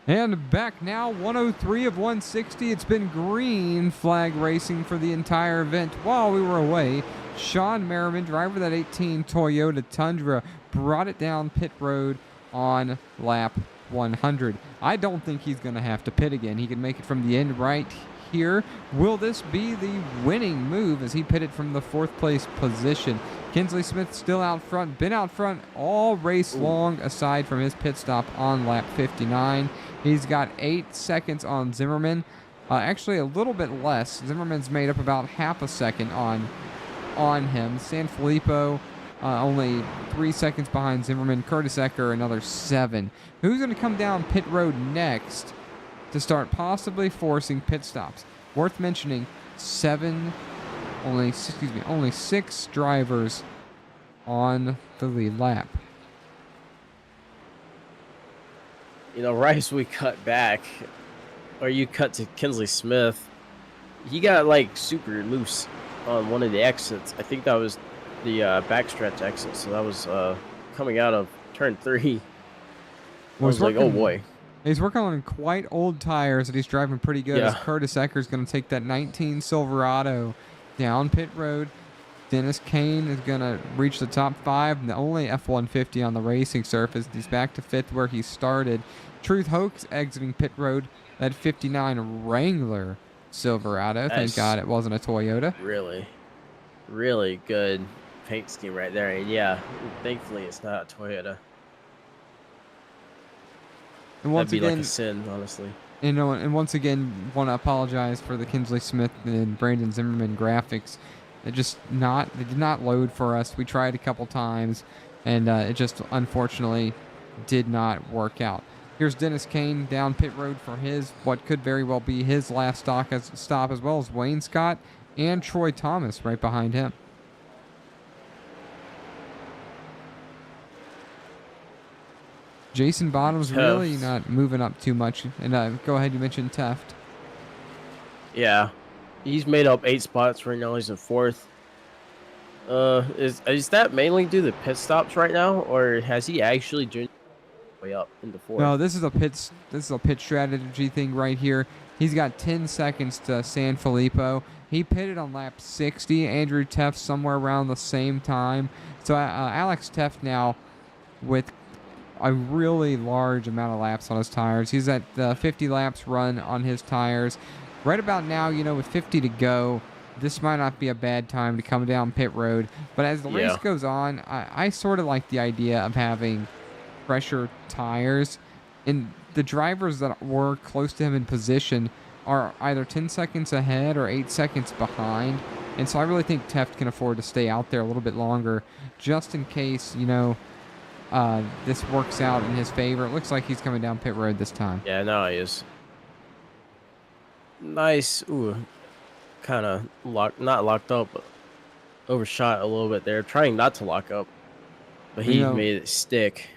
B: And back now, 103 of 160. It's been green flag racing for the entire event while we were away. Sean Merriman, driver of that 18 Toyota Tundra, brought it down pit road on lap 100. I don't think he's going to have to pit again. He can make it from the end right here. Will this be the winning move as he pitted from the 4th place position? Kinsley Smith still out front, been out front all race long aside from his pit stop on lap 59. He's got 8 seconds on Zimmerman. Actually, a little bit less. Zimmerman's made up about half a second on him. Sanfilippo only 3 seconds behind Zimmerman. Curtis Ecker another 7. Who's going to come down pit road next to start possibly forcing pit stops? Worth mentioning, only 6 drivers on the lead lap.
C: You know, right as we cut back, or you cut to Kinsley Smith, he got like super loose on one of the exits. I think that was the backstretch exit. So that was coming out of turn 3. I was like, oh boy.
B: He's working on quite old tires, and he's driving pretty good.
C: Yeah.
B: As Curtis Ecker is going to take that 19 Silverado down pit road. Dennis Kane is going to reach the top 5, and the only F-150 on the racing surface. He's back to 5th where he started. Truth Hoax exiting pit road. That 59 Wrangler Silverado. Thank God it wasn't a Toyota.
C: Really, really good paint scheme right there. And yeah, thankfully it's not a Toyota.
B: And once
C: That'd be
B: again,
C: like a sin, honestly.
B: And once again, want to apologize for the Kinsley Smith and Brandon Zimmerman graphics. They did not load for us. We tried a couple times, and it just unfortunately did not work out. Here's Dennis Kane down pit road for what could very well be his last stop, as well as Wayne Scott and Troy Thomas right behind him. Jason Bottom's really not moving up too much. And go ahead, you mentioned Teft.
C: Yeah, he's made up 8 spots right now. He's in 4th. Is that mainly due to pit stops right now, or has he actually joined way up into 4th?
B: No, this is a pit strategy thing right here. He's got 10 seconds to Sanfilippo. He pitted on lap 60. Andrew Teft somewhere around the same time. So Alex Teft now with a really large amount of laps on his tires. He's at 50 laps run on his tires. Right about now, with 50 to go, this might not be a bad time to come down pit road. But as the race goes on, I sort of like the idea of having fresher tires. And the drivers that were close to him in position are either 10 seconds ahead or 8 seconds behind. And so I really think Teft can afford to stay out there a little bit longer just in case, this works out in his favor. It looks like he's coming down pit road this time.
C: Yeah, now he is. Nice. Ooh, kind of not locked up, but overshot a little bit there. Trying not to lock up, but he made it stick.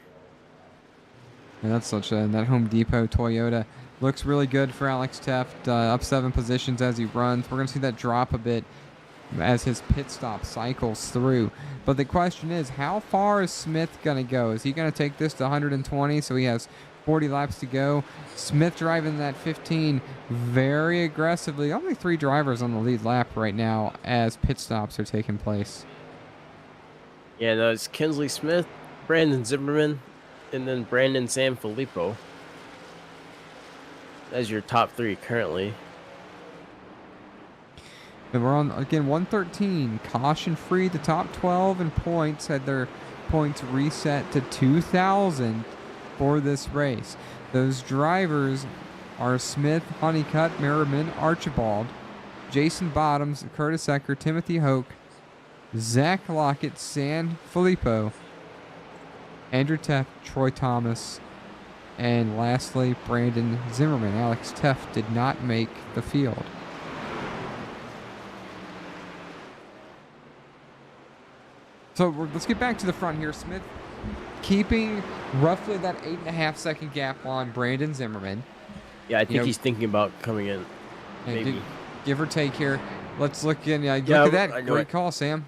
B: And that's that Home Depot Toyota looks really good for Alex Teft. Up 7 positions as he runs. We're going to see that drop a bit as his pit stop cycles through. But the question is, how far is Smith going to go? Is he going to take this to 120 so he has 40 laps to go? Smith driving that 15 very aggressively. Only 3 drivers on the lead lap right now as pit stops are taking place.
C: Yeah, no, it's Kinsley Smith, Brandon Zimmerman, and then Brandon Sanfilippo as your top 3 currently.
B: And we're on, again, 113. Caution free. The top 12 in points had their points reset to 2,000 for this race. Those drivers are Smith, Honeycutt, Merriman, Archibald, Jason Bottoms, Curtis Ecker, Timothy Hoke, Zach Lockett, San Filippo, Andrew Teft, Troy Thomas, and lastly, Brandon Zimmerman. Alex Teft did not make the field. So let's get back to the front here. Smith keeping roughly that 8.5 second gap on Brandon Zimmerman.
C: Yeah, I think he's thinking about coming in. Maybe.
B: Give or take here. Let's look in. Look at that. Great call, Sam.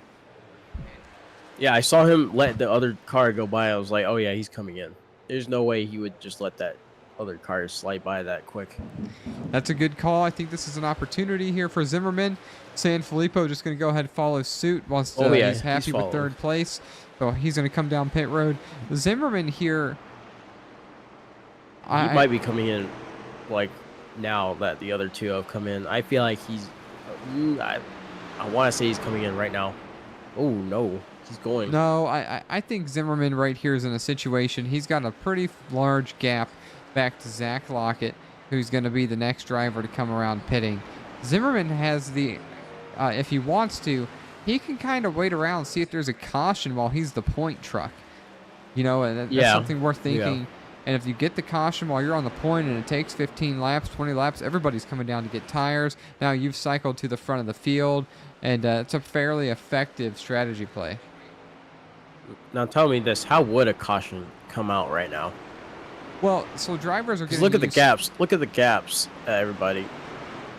C: Yeah, I saw him let the other car go by. I was like, oh, yeah, he's coming in. There's no way he would just let that other car slide by that quick.
B: That's a good call. I think this is an opportunity here for Zimmerman. San Filippo just going to go ahead and follow suit once he's happy with 3rd place. So he's going to come down pit road. Zimmerman here.
C: He might be coming in like now that the other 2 have come in. I feel like he's. I want to say he's coming in right now. Oh, no. He's going.
B: No, I think Zimmerman right here is in a situation. He's got a pretty large gap back to Zach Lockett, who's going to be the next driver to come around pitting. Zimmerman has the, if he wants to, he can kind of wait around, see if there's a caution while he's the point truck. And that's something worth thinking. Yeah. And if you get the caution while you're on the point and it takes 15 laps, 20 laps, everybody's coming down to get tires. Now you've cycled to the front of the field, and it's a fairly effective strategy play.
C: Now tell me this, how would a caution come out right now?
B: Well, so drivers are getting
C: look at the gaps. Look at the gaps, everybody.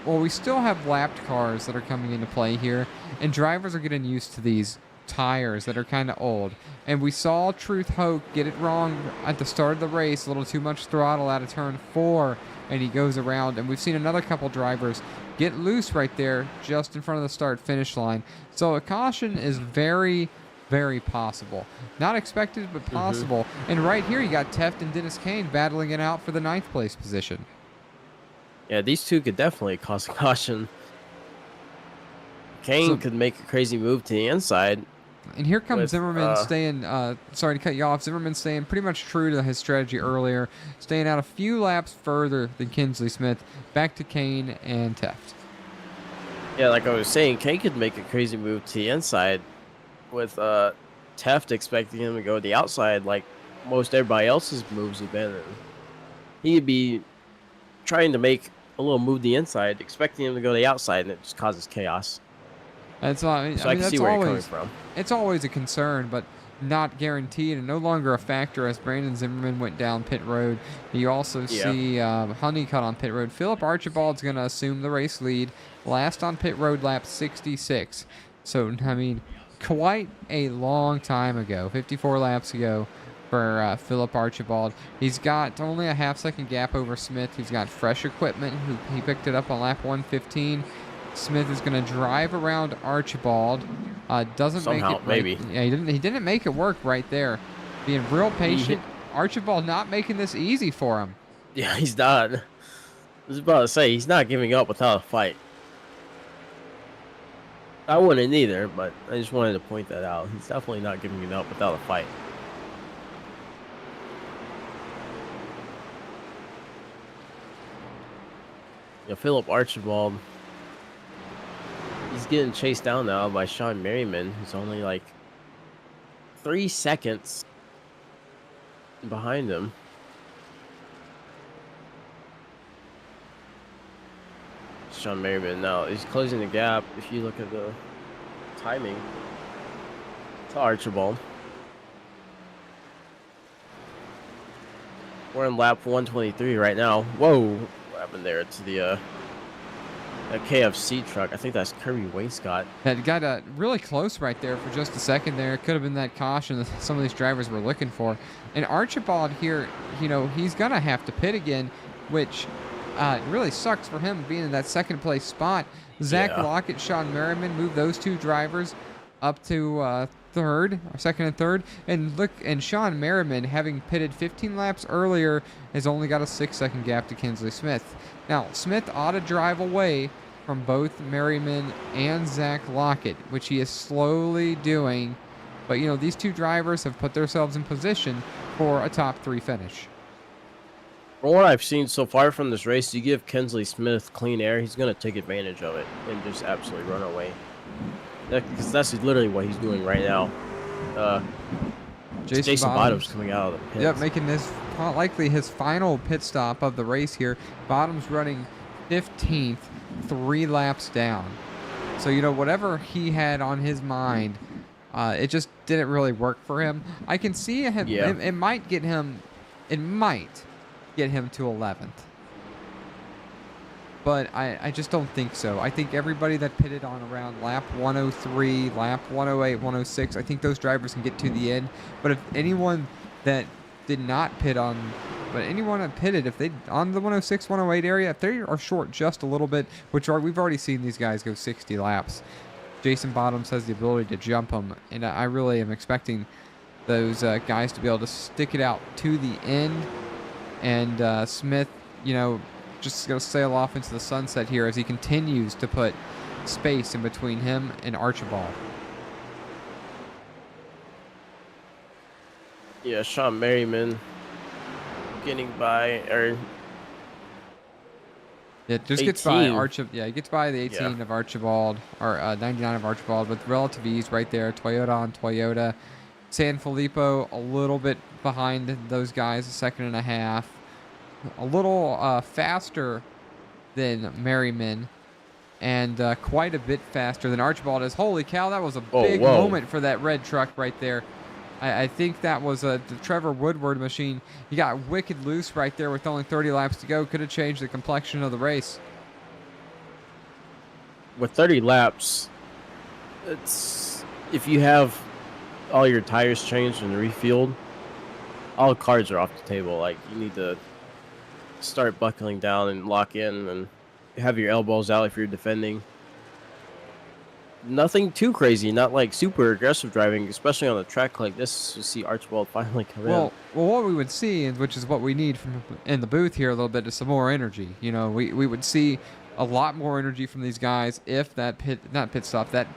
B: Well, we still have lapped cars that are coming into play here, and drivers are getting used to these tires that are kind of old. And we saw Truth Hoke get it wrong at the start of the race, a little too much throttle out of turn 4, and he goes around. And we've seen another couple drivers get loose right there just in front of the start-finish line. So a caution is very, very possible. Not expected, but possible. And right here, you got Teft and Dennis Kane battling it out for the 9th place position.
C: Yeah, these 2 could definitely cause a caution. Kane could make a crazy move to the inside.
B: And here comes Zimmerman staying, sorry to cut you off, Zimmerman staying pretty much true to his strategy earlier, staying out a few laps further than Kinsley Smith, back to Kane and Teft.
C: Yeah, like I was saying, Kane could make a crazy move to the inside with Teft expecting him to go to the outside like most everybody else's moves have been. He'd be trying to make a little move to the inside, expecting him to go to the outside, and it just causes chaos.
B: That's all. I
C: can see where you're coming from.
B: It's always a concern, but not guaranteed and no longer a factor as Brandon Zimmerman went down pit road. You also see Honeycutt on pit road. Philip Archibald's going to assume the race lead. Last on pit road, lap 66. So, I mean, quite a long time ago, 54 laps ago for Philip Archibald. He's got only a half-second gap over Smith. He's got fresh equipment. He picked it up on lap 115. Smith is going to drive around Archibald. Doesn't
C: somehow,
B: make it.
C: Maybe.
B: Yeah, he didn't make it work right there. being real patient. Archibald not making this easy for him.
C: Yeah, he's not. I was about to say, he's not giving up without a fight. I wouldn't either, but I just wanted to point that out. He's definitely not giving it up without a fight. Yeah, Philip Archibald, he's getting chased down now by Sean Merriman, who's only like 3 seconds behind him. Sean Merriman now, he's closing the gap if you look at the timing to Archibald. We're in lap 123 right now. Whoa, what happened there to the that KFC truck? I think that's Kirby Wainscott.
B: That got really close right there for just a second there. It could have been that caution that some of these drivers were looking for. And Archibald here, you know, he's going to have to pit again, which really sucks for him being in that second place spot. Zach Lockett, Sean Merriman moved those two drivers up to second and third. And look, and Sean Merriman, having pitted 15 laps earlier, has only got a 6-second gap to Kinsley Smith. Now, Smith ought to drive away from both Merriman and Zach Lockett, which he is slowly doing. But, you know, these two drivers have put themselves in position for a top 3 finish.
C: From what I've seen so far from this race, you give Kinsley Smith clean air, he's going to take advantage of it and just absolutely run away. Because that's literally what he's doing right now. Jason Bottoms coming out of the pits.
B: Yep, making this likely his final pit stop of the race here. Bottoms running 15th, 3 laps down. So, you know, whatever he had on his mind, it just didn't really work for him. I can see him.
C: Yeah.
B: It might get him. It might get him to 11th. But I just don't think so. I think everybody that pitted on around lap 103, lap 108, 106, I think those drivers can get to the end. But if anyone that did not pit on, but anyone that pitted, if they on the 106, 108 area, if they are short just a little bit, we've already seen these guys go 60 laps. Jason Bottoms has the ability to jump them, and I really am expecting those guys to be able to stick it out to the end. And Smith, you know, just going to sail off into the sunset here as he continues to put space in between him and Archibald.
C: Yeah, Sean Merriman getting by, or
B: it just
C: 18.
B: gets by Archibald. Yeah, he gets by the 18 of Archibald, or 99 of Archibald with relative ease right there. Toyota on Toyota. San Filippo a little bit behind those guys, a second and a half. A little faster than Merriman, and quite a bit faster than Archibald is. Holy cow, that was a big moment for that red truck right there. I think that was the Trevor Woodward machine. He got wicked loose right there with only 30 laps to go. Could have changed the complexion of the race.
C: With 30 laps, it's if you have all your tires changed and refueled, all cards are off the table. Like, you need to start buckling down and lock in and have your elbows out if you're defending. Nothing too crazy, not like super aggressive driving, especially on a track like this, to see Archibald finally come in.
B: Well, what we would see, and which is what we need from in the booth here a little bit, is some more energy. You know, we would see a lot more energy from these guys if that pit stop, that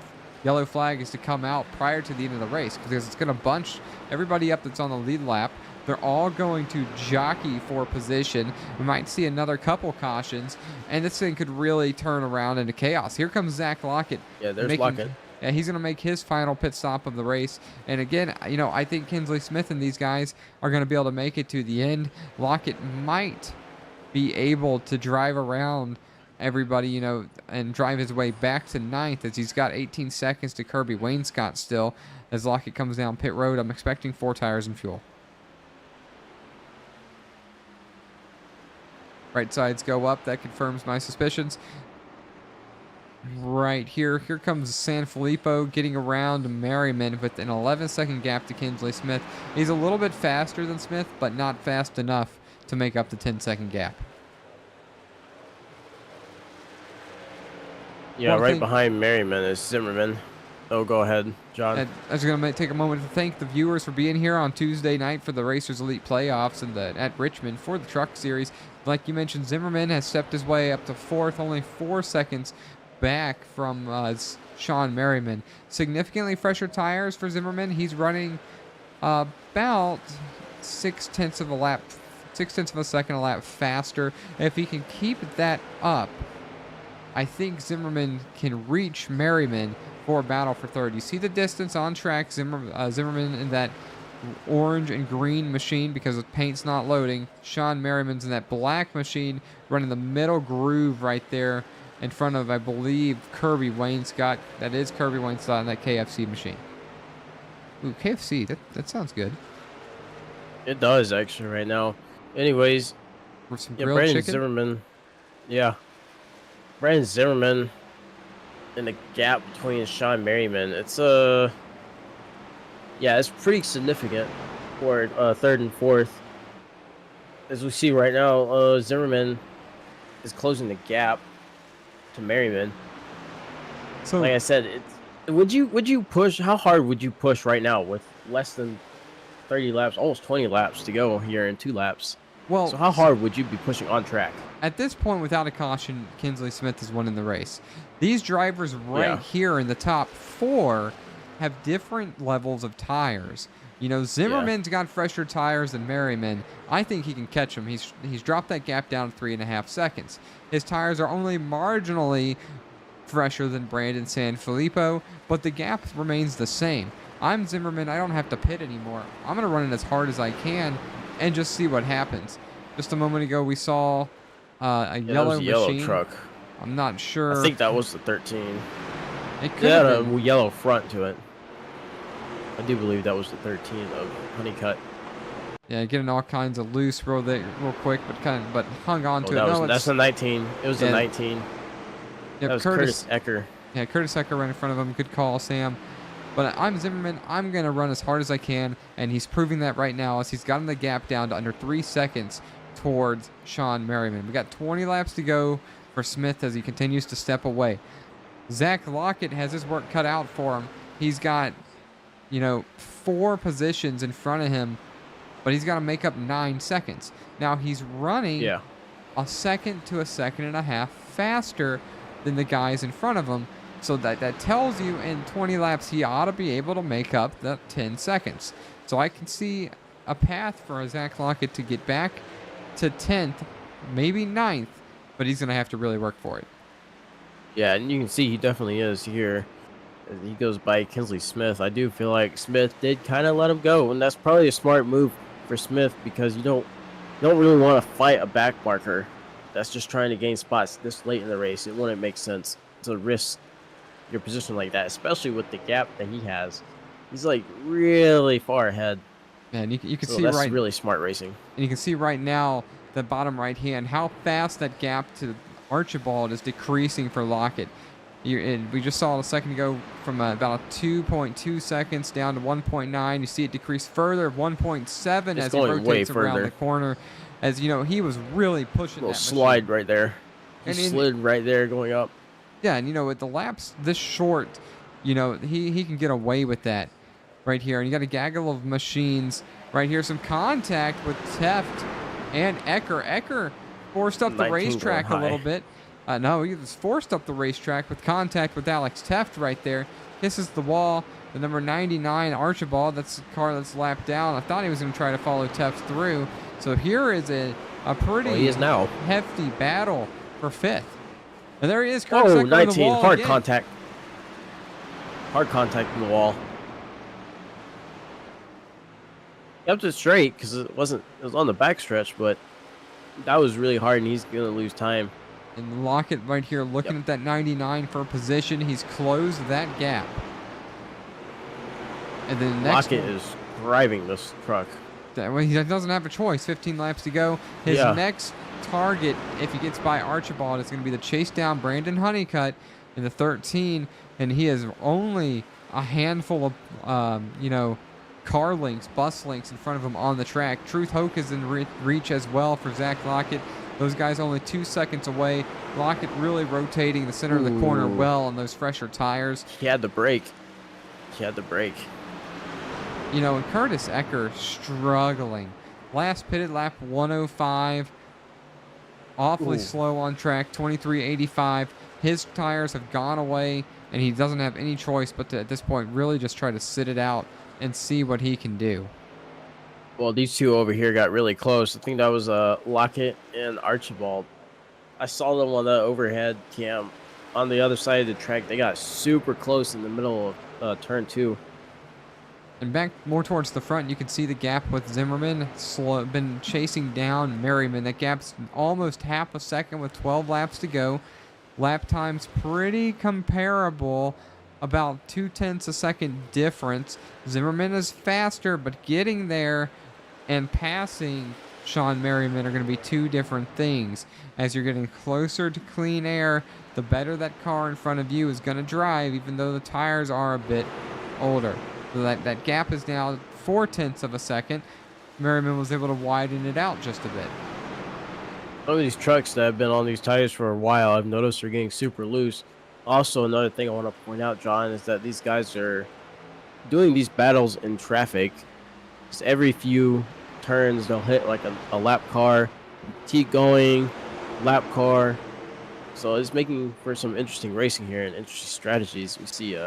B: yellow flag is to come out prior to the end of the race, because it's going to bunch everybody up that's on the lead lap. They're all going to jockey for position. We might see another couple cautions, and this thing could really turn around into chaos. Here comes Zach Lockett.
C: Yeah, there's Lockett.
B: Yeah, he's going to make his final pit stop of the race. And again, you know, I think Kinsley Smith and these guys are going to be able to make it to the end. Lockett might be able to drive around everybody, you know, and drive his way back to 9th, as he's got 18 seconds to Kirby Wainscott still. As Lockett comes down pit road, I'm expecting 4 tires and fuel. Right sides go up. That confirms my suspicions. Right here comes San Filippo getting around Merriman with an 11-second gap to Kinsley Smith. He's a little bit faster than Smith, but not fast enough to make up the 10-second gap.
C: Yeah, right behind Merriman is Zimmerman. Oh, go ahead, John.
B: And I was going to take a moment to thank the viewers for being here on Tuesday night for the Racers Elite Playoffs at Richmond for the Truck Series. Like you mentioned, Zimmerman has stepped his way up to fourth, only 4 seconds back from Sean Merriman. Significantly fresher tires for Zimmerman. He's running about 6/10 of a second a lap faster. If he can keep that up, I think Zimmerman can reach Merriman for a battle for third. You see the distance on track. Zimmerman in that orange and green machine because the paint's not loading. Sean Merriman's in that black machine running the middle groove right there in front of, I believe, Kirby Wainscott. That is Kirby Wainscott in that KFC machine. Ooh, KFC, that sounds good.
C: It does, actually, right now. Anyways,
B: With some
C: yeah,
B: grilled
C: Brandon
B: chicken.
C: Zimmerman. Yeah. Brandon Zimmerman in the gap between Sean Merriman. It's yeah, it's pretty significant for third and fourth. As we see right now, Zimmerman is closing the gap to Merriman.
B: So,
C: Like I said, would you push? How hard would you push right now with less than 30 laps, almost 20 laps to go here in 2 laps?
B: well,
C: So how hard would you be pushing on track?
B: at this point, without a caution, Kinsley Smith is winning the race. These drivers right here in the top 4 have different levels of tires. You know, Zimmerman's got fresher tires than Merriman. I think he can catch him. He's dropped that gap down to 3.5 seconds. His tires are only marginally fresher than Brandon Sanfilippo, but the gap remains the same. I'm Zimmerman. I don't have to pit anymore. I'm going to run it as hard as I can and just see what happens. Just a moment ago, we saw a yellow machine.
C: Truck.
B: I'm not sure.
C: I think that was the 13.
B: It could
C: It had
B: have
C: a
B: been.
C: yellow front to it. I do believe that was the 13 of Honeycutt.
B: Yeah, getting all kinds of loose real quick, but hung on to it. No,
C: That's the 19. It was the 19.
B: Yep,
C: That was Curtis Ecker.
B: Yeah, Curtis Ecker right in front of him. Good call, Sam. But I'm Zimmerman. I'm going to run as hard as I can, and he's proving that right now as he's gotten the gap down to under 3 seconds towards Sean Merriman. We got 20 laps to go for Smith as he continues to step away. Zach Lockett has his work cut out for him. He's got, 4 positions in front of him, but he's got to make up 9 seconds. Now he's running a second to a second and a half faster than the guys in front of him. So that tells you in 20 laps he ought to be able to make up the 10 seconds. So I can see a path for Zach Lockett to get back to 10th, maybe 9th, but he's going to have to really work for it.
C: Yeah, and you can see he definitely is here. As he goes by Kinsley Smith. I do feel like Smith did kind of let him go, and that's probably a smart move for Smith because you don't really want to fight a back marker that's just trying to gain spots this late in the race. It wouldn't make sense to risk your position like that, especially with the gap that he has. He's like really far ahead.
B: Man, you can
C: So
B: see
C: that's
B: right,
C: really smart racing.
B: and you can see right now the bottom right hand how fast that gap to Archibald is decreasing for Lockett. And we just saw it a second ago from about 2.2 seconds down to 1.9. You see it decrease further, 1.7 as he
C: going way
B: rotates around
C: further.
B: the corner. As he was really pushing
C: Little
B: that
C: slide
B: machine.
C: right there. He
B: And
C: slid right there going up.
B: Yeah, and with the laps this short, he can get away with that right here. And you got a gaggle of machines right here. Some contact with Teft and Ecker. Ecker forced up the
C: 19
B: racetrack a
C: going
B: little
C: high.
B: bit. No, he was forced up the racetrack with contact with Alex Teft right there. Kisses the wall. The number 99 Archibald, that's the car that's lapped down. I thought he was going to try to follow Teft through. So here is a pretty
C: Well, he is now.
B: hefty battle for 5th. And there he is, Curtis
C: Oh,
B: Ecker on the
C: 19.
B: wall
C: Hard
B: again.
C: contact. Hard contact in the wall. Kept it straight because it was on the backstretch, but that was really hard and he's going to lose time.
B: And Lockett right here looking at that 99 for position. He's closed that gap. And then the next
C: Lockett
B: one,
C: is driving this truck.
B: he doesn't have a choice. 15 laps to go. His next target, if he gets by Archibald, is going to be the chase down Brandon Honeycutt in the 13. And he has only a handful of, car links, bus links in front of him on the track. Truth Hoke is in reach as well for Zach Lockett. Those guys only 2 seconds away. Lockett really rotating the center of the corner well on those fresher tires.
C: He had the brake. he had to break.
B: You know, and Curtis Ecker struggling. Last pitted lap 105. Awfully
C: Ooh.
B: slow on track, 23.85. His tires have gone away, and he doesn't have any choice but to, at this point, really just try to sit it out and see what he can do.
C: Well, these two over here got really close. I think that was Lockett and Archibald. I saw them on the overhead cam on the other side of the track. They got super close in the middle of turn 2.
B: And back more towards the front, you can see the gap with Zimmerman. Been chasing down Merriman. That gap's almost half a second with 12 laps to go. Lap time's pretty comparable, about 0.2 a second difference. Zimmerman is faster, but getting there and passing Sean Merriman are going to be two different things. As you're getting closer to clean air, the better that car in front of you is going to drive, even though the tires are a bit older. So that gap is now 0.4 of a second. Merriman was able to widen it out just a bit.
C: Some of these trucks that have been on these tires for a while, I've noticed are getting super loose. Also, another thing I want to point out, John, is that these guys are doing these battles in traffic. Just every few turns, they'll hit like a lap car, keep going, lap car. So it's making for some interesting racing here and interesting strategies. We see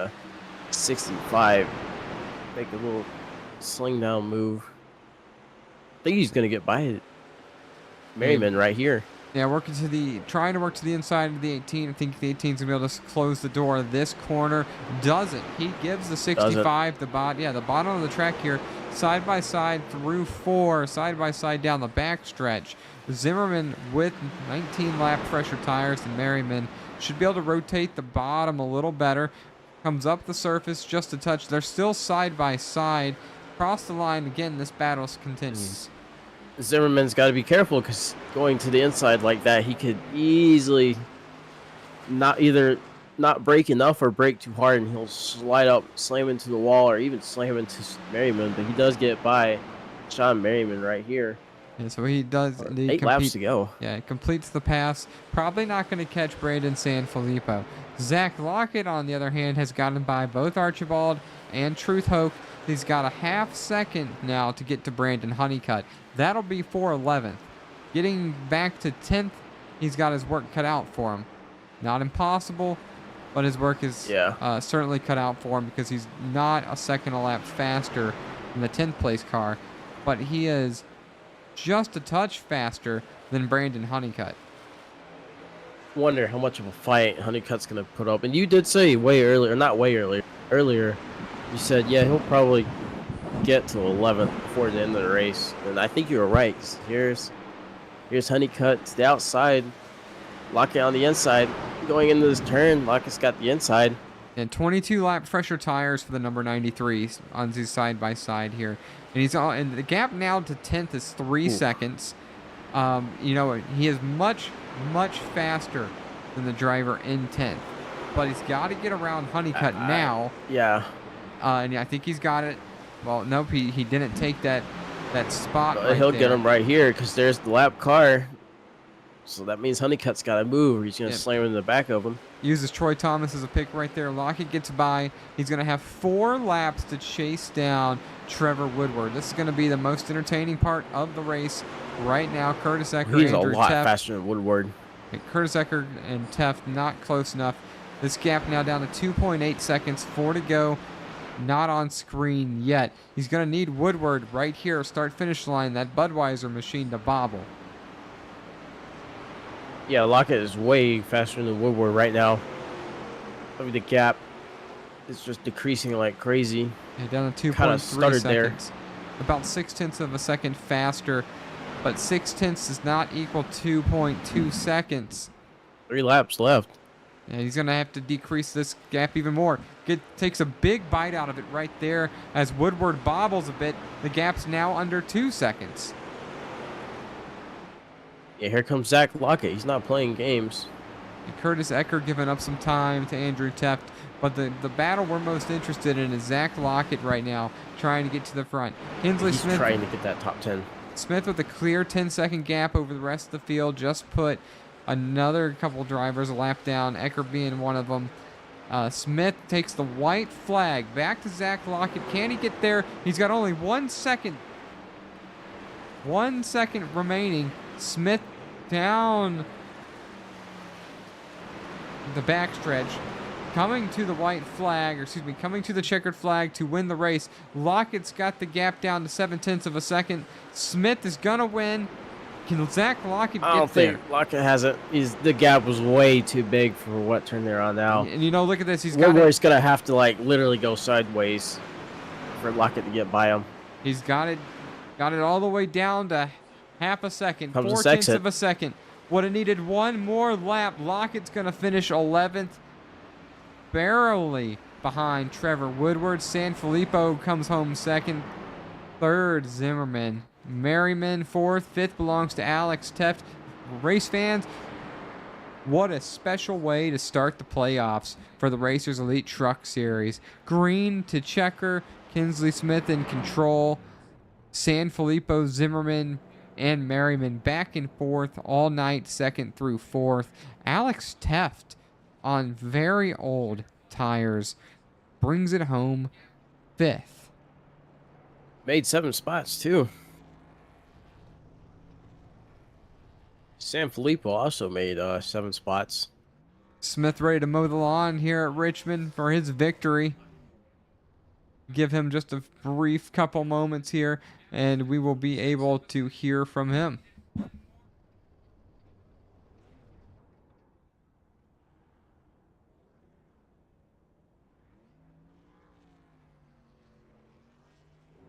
C: 65 make a little sling down move. I think he's gonna get by Merriman right here.
B: Yeah, trying to work to the inside of the 18. I think the 18's gonna be able to close the door of this corner. Doesn't. He gives the 65 the bottom of the track here, side by side through 4, side by side down the backstretch. Zimmerman with 19 lap pressure tires, and Merriman should be able to rotate the bottom a little better. Comes up the surface just a touch. They're still side by side. Cross the line again. This battle continues.
C: Zimmerman's got to be careful because going to the inside like that, he could easily either not brake enough or brake too hard, and he'll slide up, slam into the wall, or even slam into Merriman. But he does get by Sean Merriman right here.
B: Yeah, so he does.
C: 8 laps to go.
B: Yeah, completes the pass. Probably not going to catch Brandon Sanfilippo. Zach Lockett, on the other hand, has gotten by both Archibald and Truth Hoke. He's got a half second now to get to Brandon Honeycutt. That'll be for 11th. Getting back to 10th, he's got his work cut out for him. Not impossible, but his work is certainly cut out for him because he's not a second a lap faster than the 10th place car, but he is just a touch faster than Brandon Honeycutt.
C: Wonder how much of a fight Honeycutt's going to put up. And you did say earlier, you said, yeah, he'll probably get to 11th before the end of the race. And I think you were right. Here's Honeycutt to the outside, Lockett on the inside. Going into this turn, Lockett's got the inside.
B: And 22 lap pressure tires for the number 93 on his side by side here. And the gap now to 10th is 3 seconds. He is much faster than the driver in 10th, but he's got to get around Honeycutt now.
C: Yeah.
B: And I think he's got it. Well, nope, he didn't take that spot.
C: He'll get him right here because there's the lap car. So that means Honeycutt's got to move, or he's going to slam in the back of him.
B: Uses Troy Thomas as a pick right there. Lockett gets by. He's going to have 4 laps to chase down Trevor Woodward. This is going to be the most entertaining part of the race right now. Curtis Ecker,
C: he's
B: Andrew
C: a lot
B: Teff.
C: faster than Woodward.
B: Curtis Ecker and Teff not close enough. This gap now down to 2.8 seconds, 4 to go. Not on screen yet. He's going to need Woodward right here, start-finish line, that Budweiser machine to bobble.
C: Yeah, Lockett is way faster than Woodward right now. The gap is just decreasing like crazy.
B: Yeah, down to 2.3 seconds. There. About 0.6 of a second faster, but 0.6 does not equal 2.2 seconds.
C: 3 laps left.
B: Yeah, he's going to have to decrease this gap even more. Takes a big bite out of it right there as Woodward bobbles a bit. The gap's now under 2 seconds.
C: Yeah, here comes Zach Lockett. He's not playing games.
B: And Curtis Ecker giving up some time to Andrew Teff. But the battle we're most interested in is Zach Lockett right now, trying to get to the front.
C: He's trying to get that top 10.
B: Smith with a clear 10-second gap over the rest of the field. Just put another couple drivers a lap down, Ecker being one of them. Smith takes the white flag back to Zach Lockett. Can he get there? He's got only 1 second. 1 second remaining. Smith down the backstretch. Coming to the white flag, or excuse me, coming to the checkered flag to win the race. Lockett's got the gap down to 0.7 of a second. Smith is going to win. Can Zach Lockett
C: I don't
B: get there?
C: think Lockett has it. The gap was way too big for what turn they're on now.
B: And you know, look at this. He's got
C: Woodward's gonna have to like literally go sideways for Lockett to get by him.
B: He's got it all the way down to 0.5 second,
C: Comes the
B: 0.4
C: exit.
B: of a second. Would have needed one more lap. Lockett's gonna finish 11th, barely behind Trevor Woodward. Sanfilippo comes home second, third Zimmerman. Merriman fourth, fifth belongs to Alex Teft. Race fans, what a special way to start the playoffs for the Racers Elite Truck Series. Green to checker, Kinsley Smith in control, Sanfilippo, Zimmerman, and Merriman back and forth all night, second through fourth. Alex Teft on very old tires brings it home fifth.
C: Made 7 spots too. Sanfilippo also made 7 spots.
B: Smith ready to mow the lawn here at Richmond for his victory. Give him just a brief couple moments here, and we will be able to hear from him.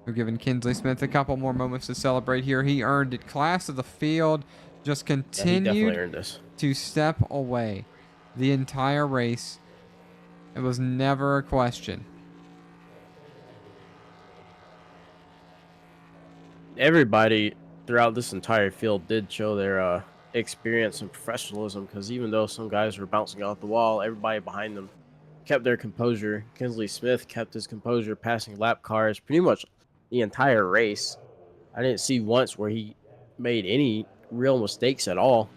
B: We're giving Kinsley Smith a couple more moments to celebrate here. He earned it. Class of the field just
C: Yeah, he
B: continued
C: definitely earned this.
B: to step away the entire race. It was never a question.
C: Everybody throughout this entire field did show their experience and professionalism, because even though some guys were bouncing off the wall, everybody behind them kept their composure. Kinsley Smith kept his composure, passing lap cars pretty much the entire race. I didn't see once where he made any real mistakes at all.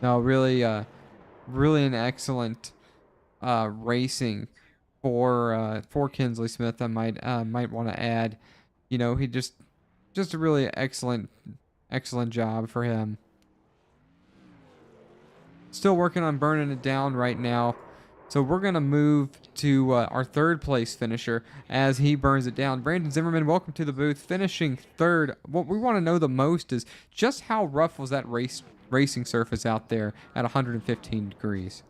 B: No, really an excellent racing for Kinsley Smith. I might want to add, you know, he just a really excellent job for him. Still working on burning it down right now. So we're going to move to our third place finisher as he burns it down. Brandon Zimmerman, welcome to the booth, finishing third. What we want to know the most is just how rough was that racing surface out there at 115 degrees?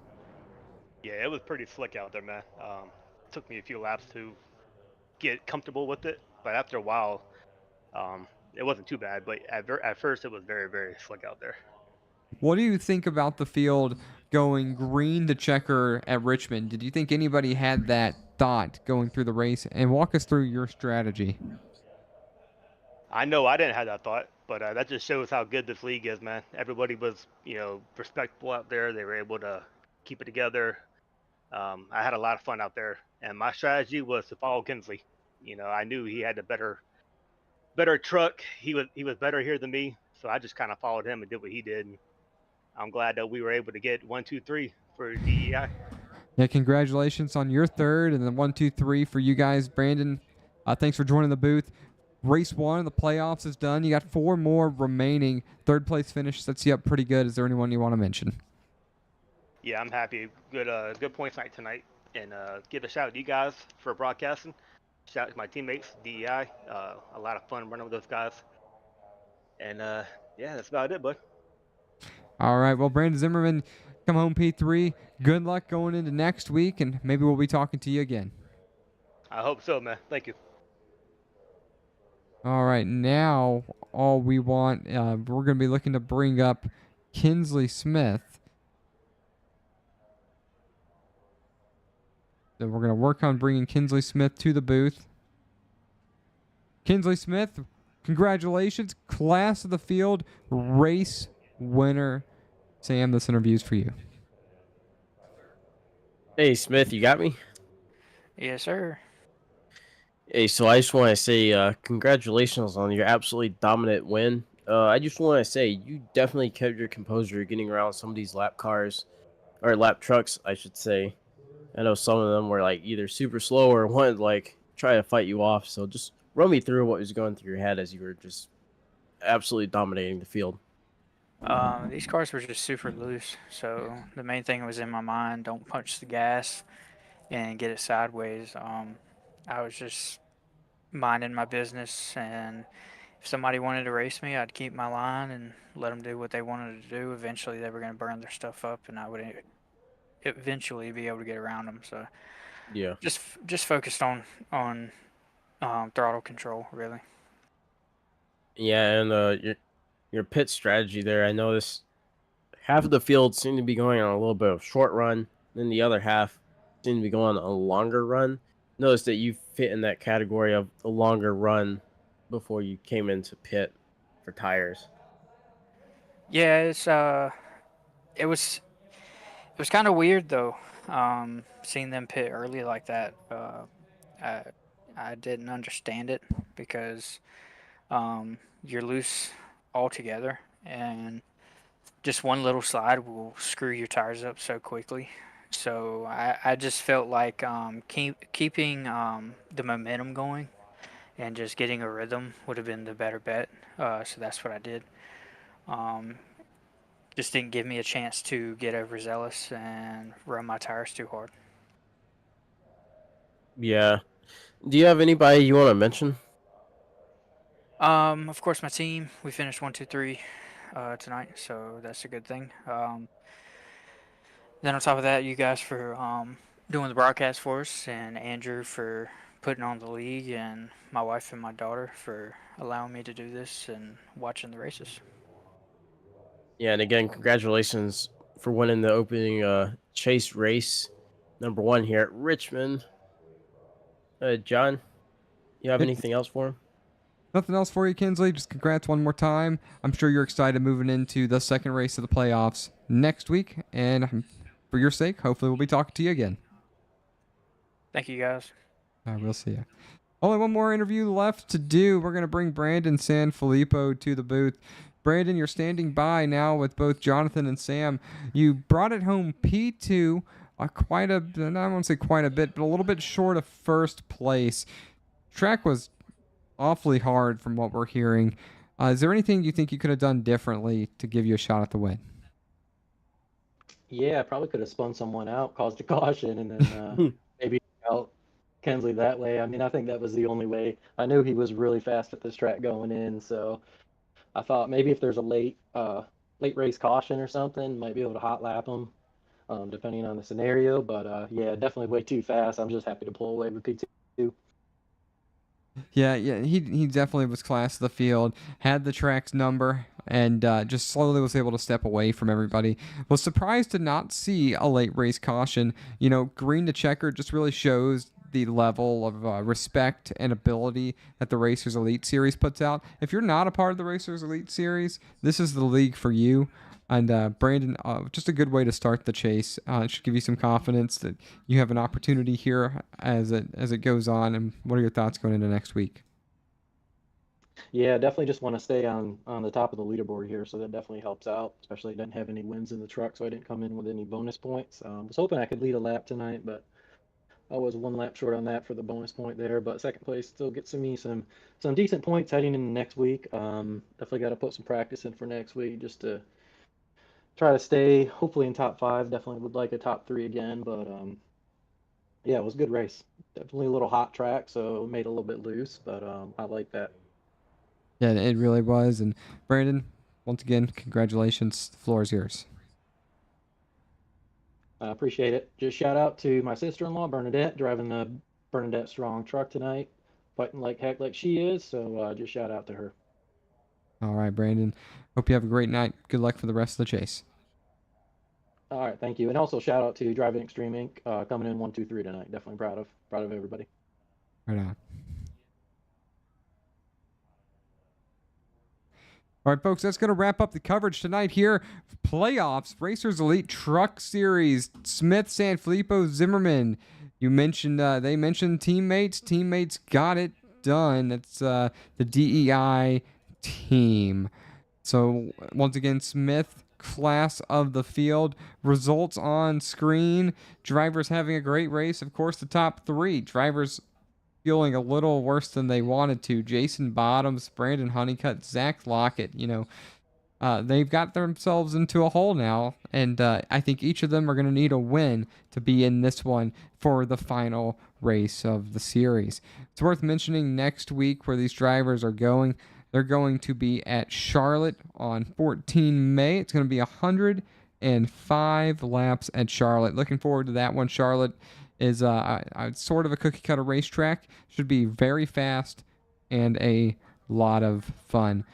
D: Yeah, it was pretty slick out there, man. Took me a few laps to get comfortable with it, but after a while, it wasn't too bad. But at first, it was very, very slick out there.
B: What do you think about the field going green to checker at Richmond? Did you think anybody had that thought going through the race? And walk us through your strategy.
D: I know I didn't have that thought, but that just shows how good this league is, man. Everybody was, respectful out there. They were able to keep it together. I had a lot of fun out there, and my strategy was to follow Kinsley. I knew he had a better truck. He was better here than me, so I just kind of followed him and did what he did. And I'm glad that we were able to get 1, 2, 3 for DEI.
B: Yeah, congratulations on your third, and then 1, 2, 3 for you guys. Brandon, thanks for joining the booth. Race 1 of the playoffs is done. You got 4 more remaining. Third place finish sets you up pretty good. Is there anyone you want to mention?
D: Yeah, I'm happy. Good points night tonight, and give a shout out to you guys for broadcasting. Shout out to my teammates, DEI. A lot of fun running with those guys. And yeah, that's about it, bud.
B: All right, well, Brandon Zimmerman, come home P3. Good luck going into next week, and maybe we'll be talking to you again.
D: I hope so, man. Thank you.
B: All right, now all we want, we're going to be looking to bring up Kinsley Smith. So we're going to work on bringing Kinsley Smith to the booth. Kinsley Smith, congratulations. Class of the field, race winner. Sam, this interview's for you.
C: Hey, Smith, you got me?
E: Yes, sir.
C: Hey, so I just want to say congratulations on your absolutely dominant win. I just want to say you definitely kept your composure getting around some of these lap cars. or lap trucks, I should say. I know some of them were like either super slow or wanted like try to fight you off. So just run me through what was going through your head as you were just absolutely dominating the field.
E: These cars were just super loose, so the main thing was in my mind: don't punch the gas and get it sideways. I was just minding my business, and if somebody wanted to race me, I'd keep my line and let them do what they wanted to do. Eventually, they were going to burn their stuff up, and I would eventually be able to get around them. So
C: Yeah.
E: just focused on throttle control, really.
C: Yeah, and your pit strategy there, I noticed half of the field seemed to be going on a little bit of short run, then the other half seemed to be going on a longer run. Notice that you fit in that category of the longer run before you came into pit for tires.
E: Yeah, it was it was kind of weird though, seeing them pit early like that. I I didn't understand it because you're loose altogether, and just one little slide will screw your tires up so quickly. So I just felt like keeping the momentum going and just getting a rhythm would have been the better bet. So that's what I did. Um, just didn't give me a chance to get overzealous and run my tires too hard.
C: Yeah. Do you have anybody you want to mention?
E: Of course, my team, we finished 1, 2, 3 tonight, so that's a good thing. Then on top of that, you guys for doing the broadcast for us, and Andrew for putting on the league, and my wife and my daughter for allowing me to do this and watching the races.
C: Yeah, and again, congratulations for winning the opening chase race #1 here at Richmond. John, you have
B: Yep.
C: anything else for him?
B: Nothing else for you, Kinsley. Just congrats one more time. I'm sure you're excited moving into the second race of the playoffs next week. And for your sake, hopefully we'll be talking to you again.
E: Thank you, guys.
B: I will see you. Only one more interview left to do. We're going to bring Brandon Sanfilippo to the booth. Brandon, you're standing by now with both Jonathan and Sam. You brought it home P2, quite a, I won't say quite a bit, but a little bit short of first place. Track was awfully hard from what we're hearing. Is there anything you think you could have done differently to give you a shot at the win?
F: Yeah, I probably could have spun someone out, caused a caution, and then maybe out Kensley that way. I mean, I think that was the only way. I knew he was really fast at this track going in, so I thought maybe if there's a late race caution or something, might be able to hot lap him, depending on the scenario. But yeah, definitely way too fast. I'm just happy to pull away with P2.
B: Yeah, he definitely was class of the field, had the track's number, and just slowly was able to step away from everybody. Was surprised to not see a late race caution. You know, green to checker just really shows the level of respect and ability that the Racers Elite Series puts out. If you're not a part of the Racers Elite Series, this is the league for you. And Brandon, just a good way to start the chase. It should give you some confidence that you have an opportunity here as it goes on. And what are your thoughts going into next week?
F: Yeah, definitely just want to stay on the top of the leaderboard here, so that definitely helps out. Especially didn't have any wins in the truck, so I didn't come in with any bonus points. Was hoping I could lead a lap tonight, but I was one lap short on that for the bonus point there. But second place still gets me some decent points heading into next week. Definitely got to put some practice in for next week just to try to stay hopefully in top 5. Definitely would like a top 3 again, but yeah, it was a good race. Definitely a little hot track, so it made it a little bit loose, but I like that.
B: Yeah, it really was. And Brandon, once again, congratulations. The floor is yours.
F: I appreciate it. Just shout out to my sister-in-law, Bernadette, driving the Bernadette Strong truck tonight, fighting like heck like she is, so just shout out to her.
B: All right, Brandon. Hope you have a great night. Good luck for the rest of the chase.
F: All right, thank you. And also shout out to Driving Extreme Inc. Coming in 1, 2, 3 tonight. Definitely proud of everybody.
B: Right on. All right, folks, that's going to wrap up the coverage tonight here. Playoffs, Racers Elite Truck Series, Smith, Sanfilippo, Zimmerman. You mentioned, they mentioned teammates. Teammates got it done. That's the DEI team. So, once again, Smith class of the field. Results on screen. Drivers having a great race. Of course, the top 3 drivers feeling a little worse than they wanted to. Jason Bottoms, Brandon Honeycutt, Zach Lockett. They've got themselves into a hole now, and I think each of them are going to need a win to be in this one for the final race of the series. It's worth mentioning next week where these drivers are going. They're going to be at Charlotte on 14 May. It's going to be 105 laps at Charlotte. Looking forward to that one. Charlotte is sort of a cookie-cutter racetrack. Should be very fast and a lot of fun.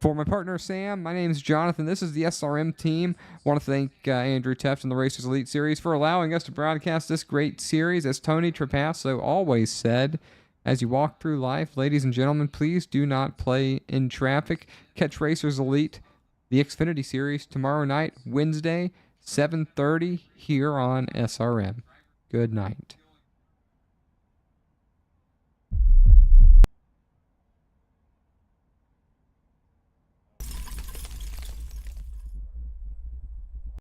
B: For my partner, Sam, my name is Jonathan. This is the SRM team. I want to thank Andrew Teft and the Racers Elite Series for allowing us to broadcast this great series. As Tony Trapasso always said, as you walk through life, ladies and gentlemen, please do not play in traffic. Catch Racers Elite, the Xfinity Series, tomorrow night, Wednesday, 7:30, here on SRM. Good night.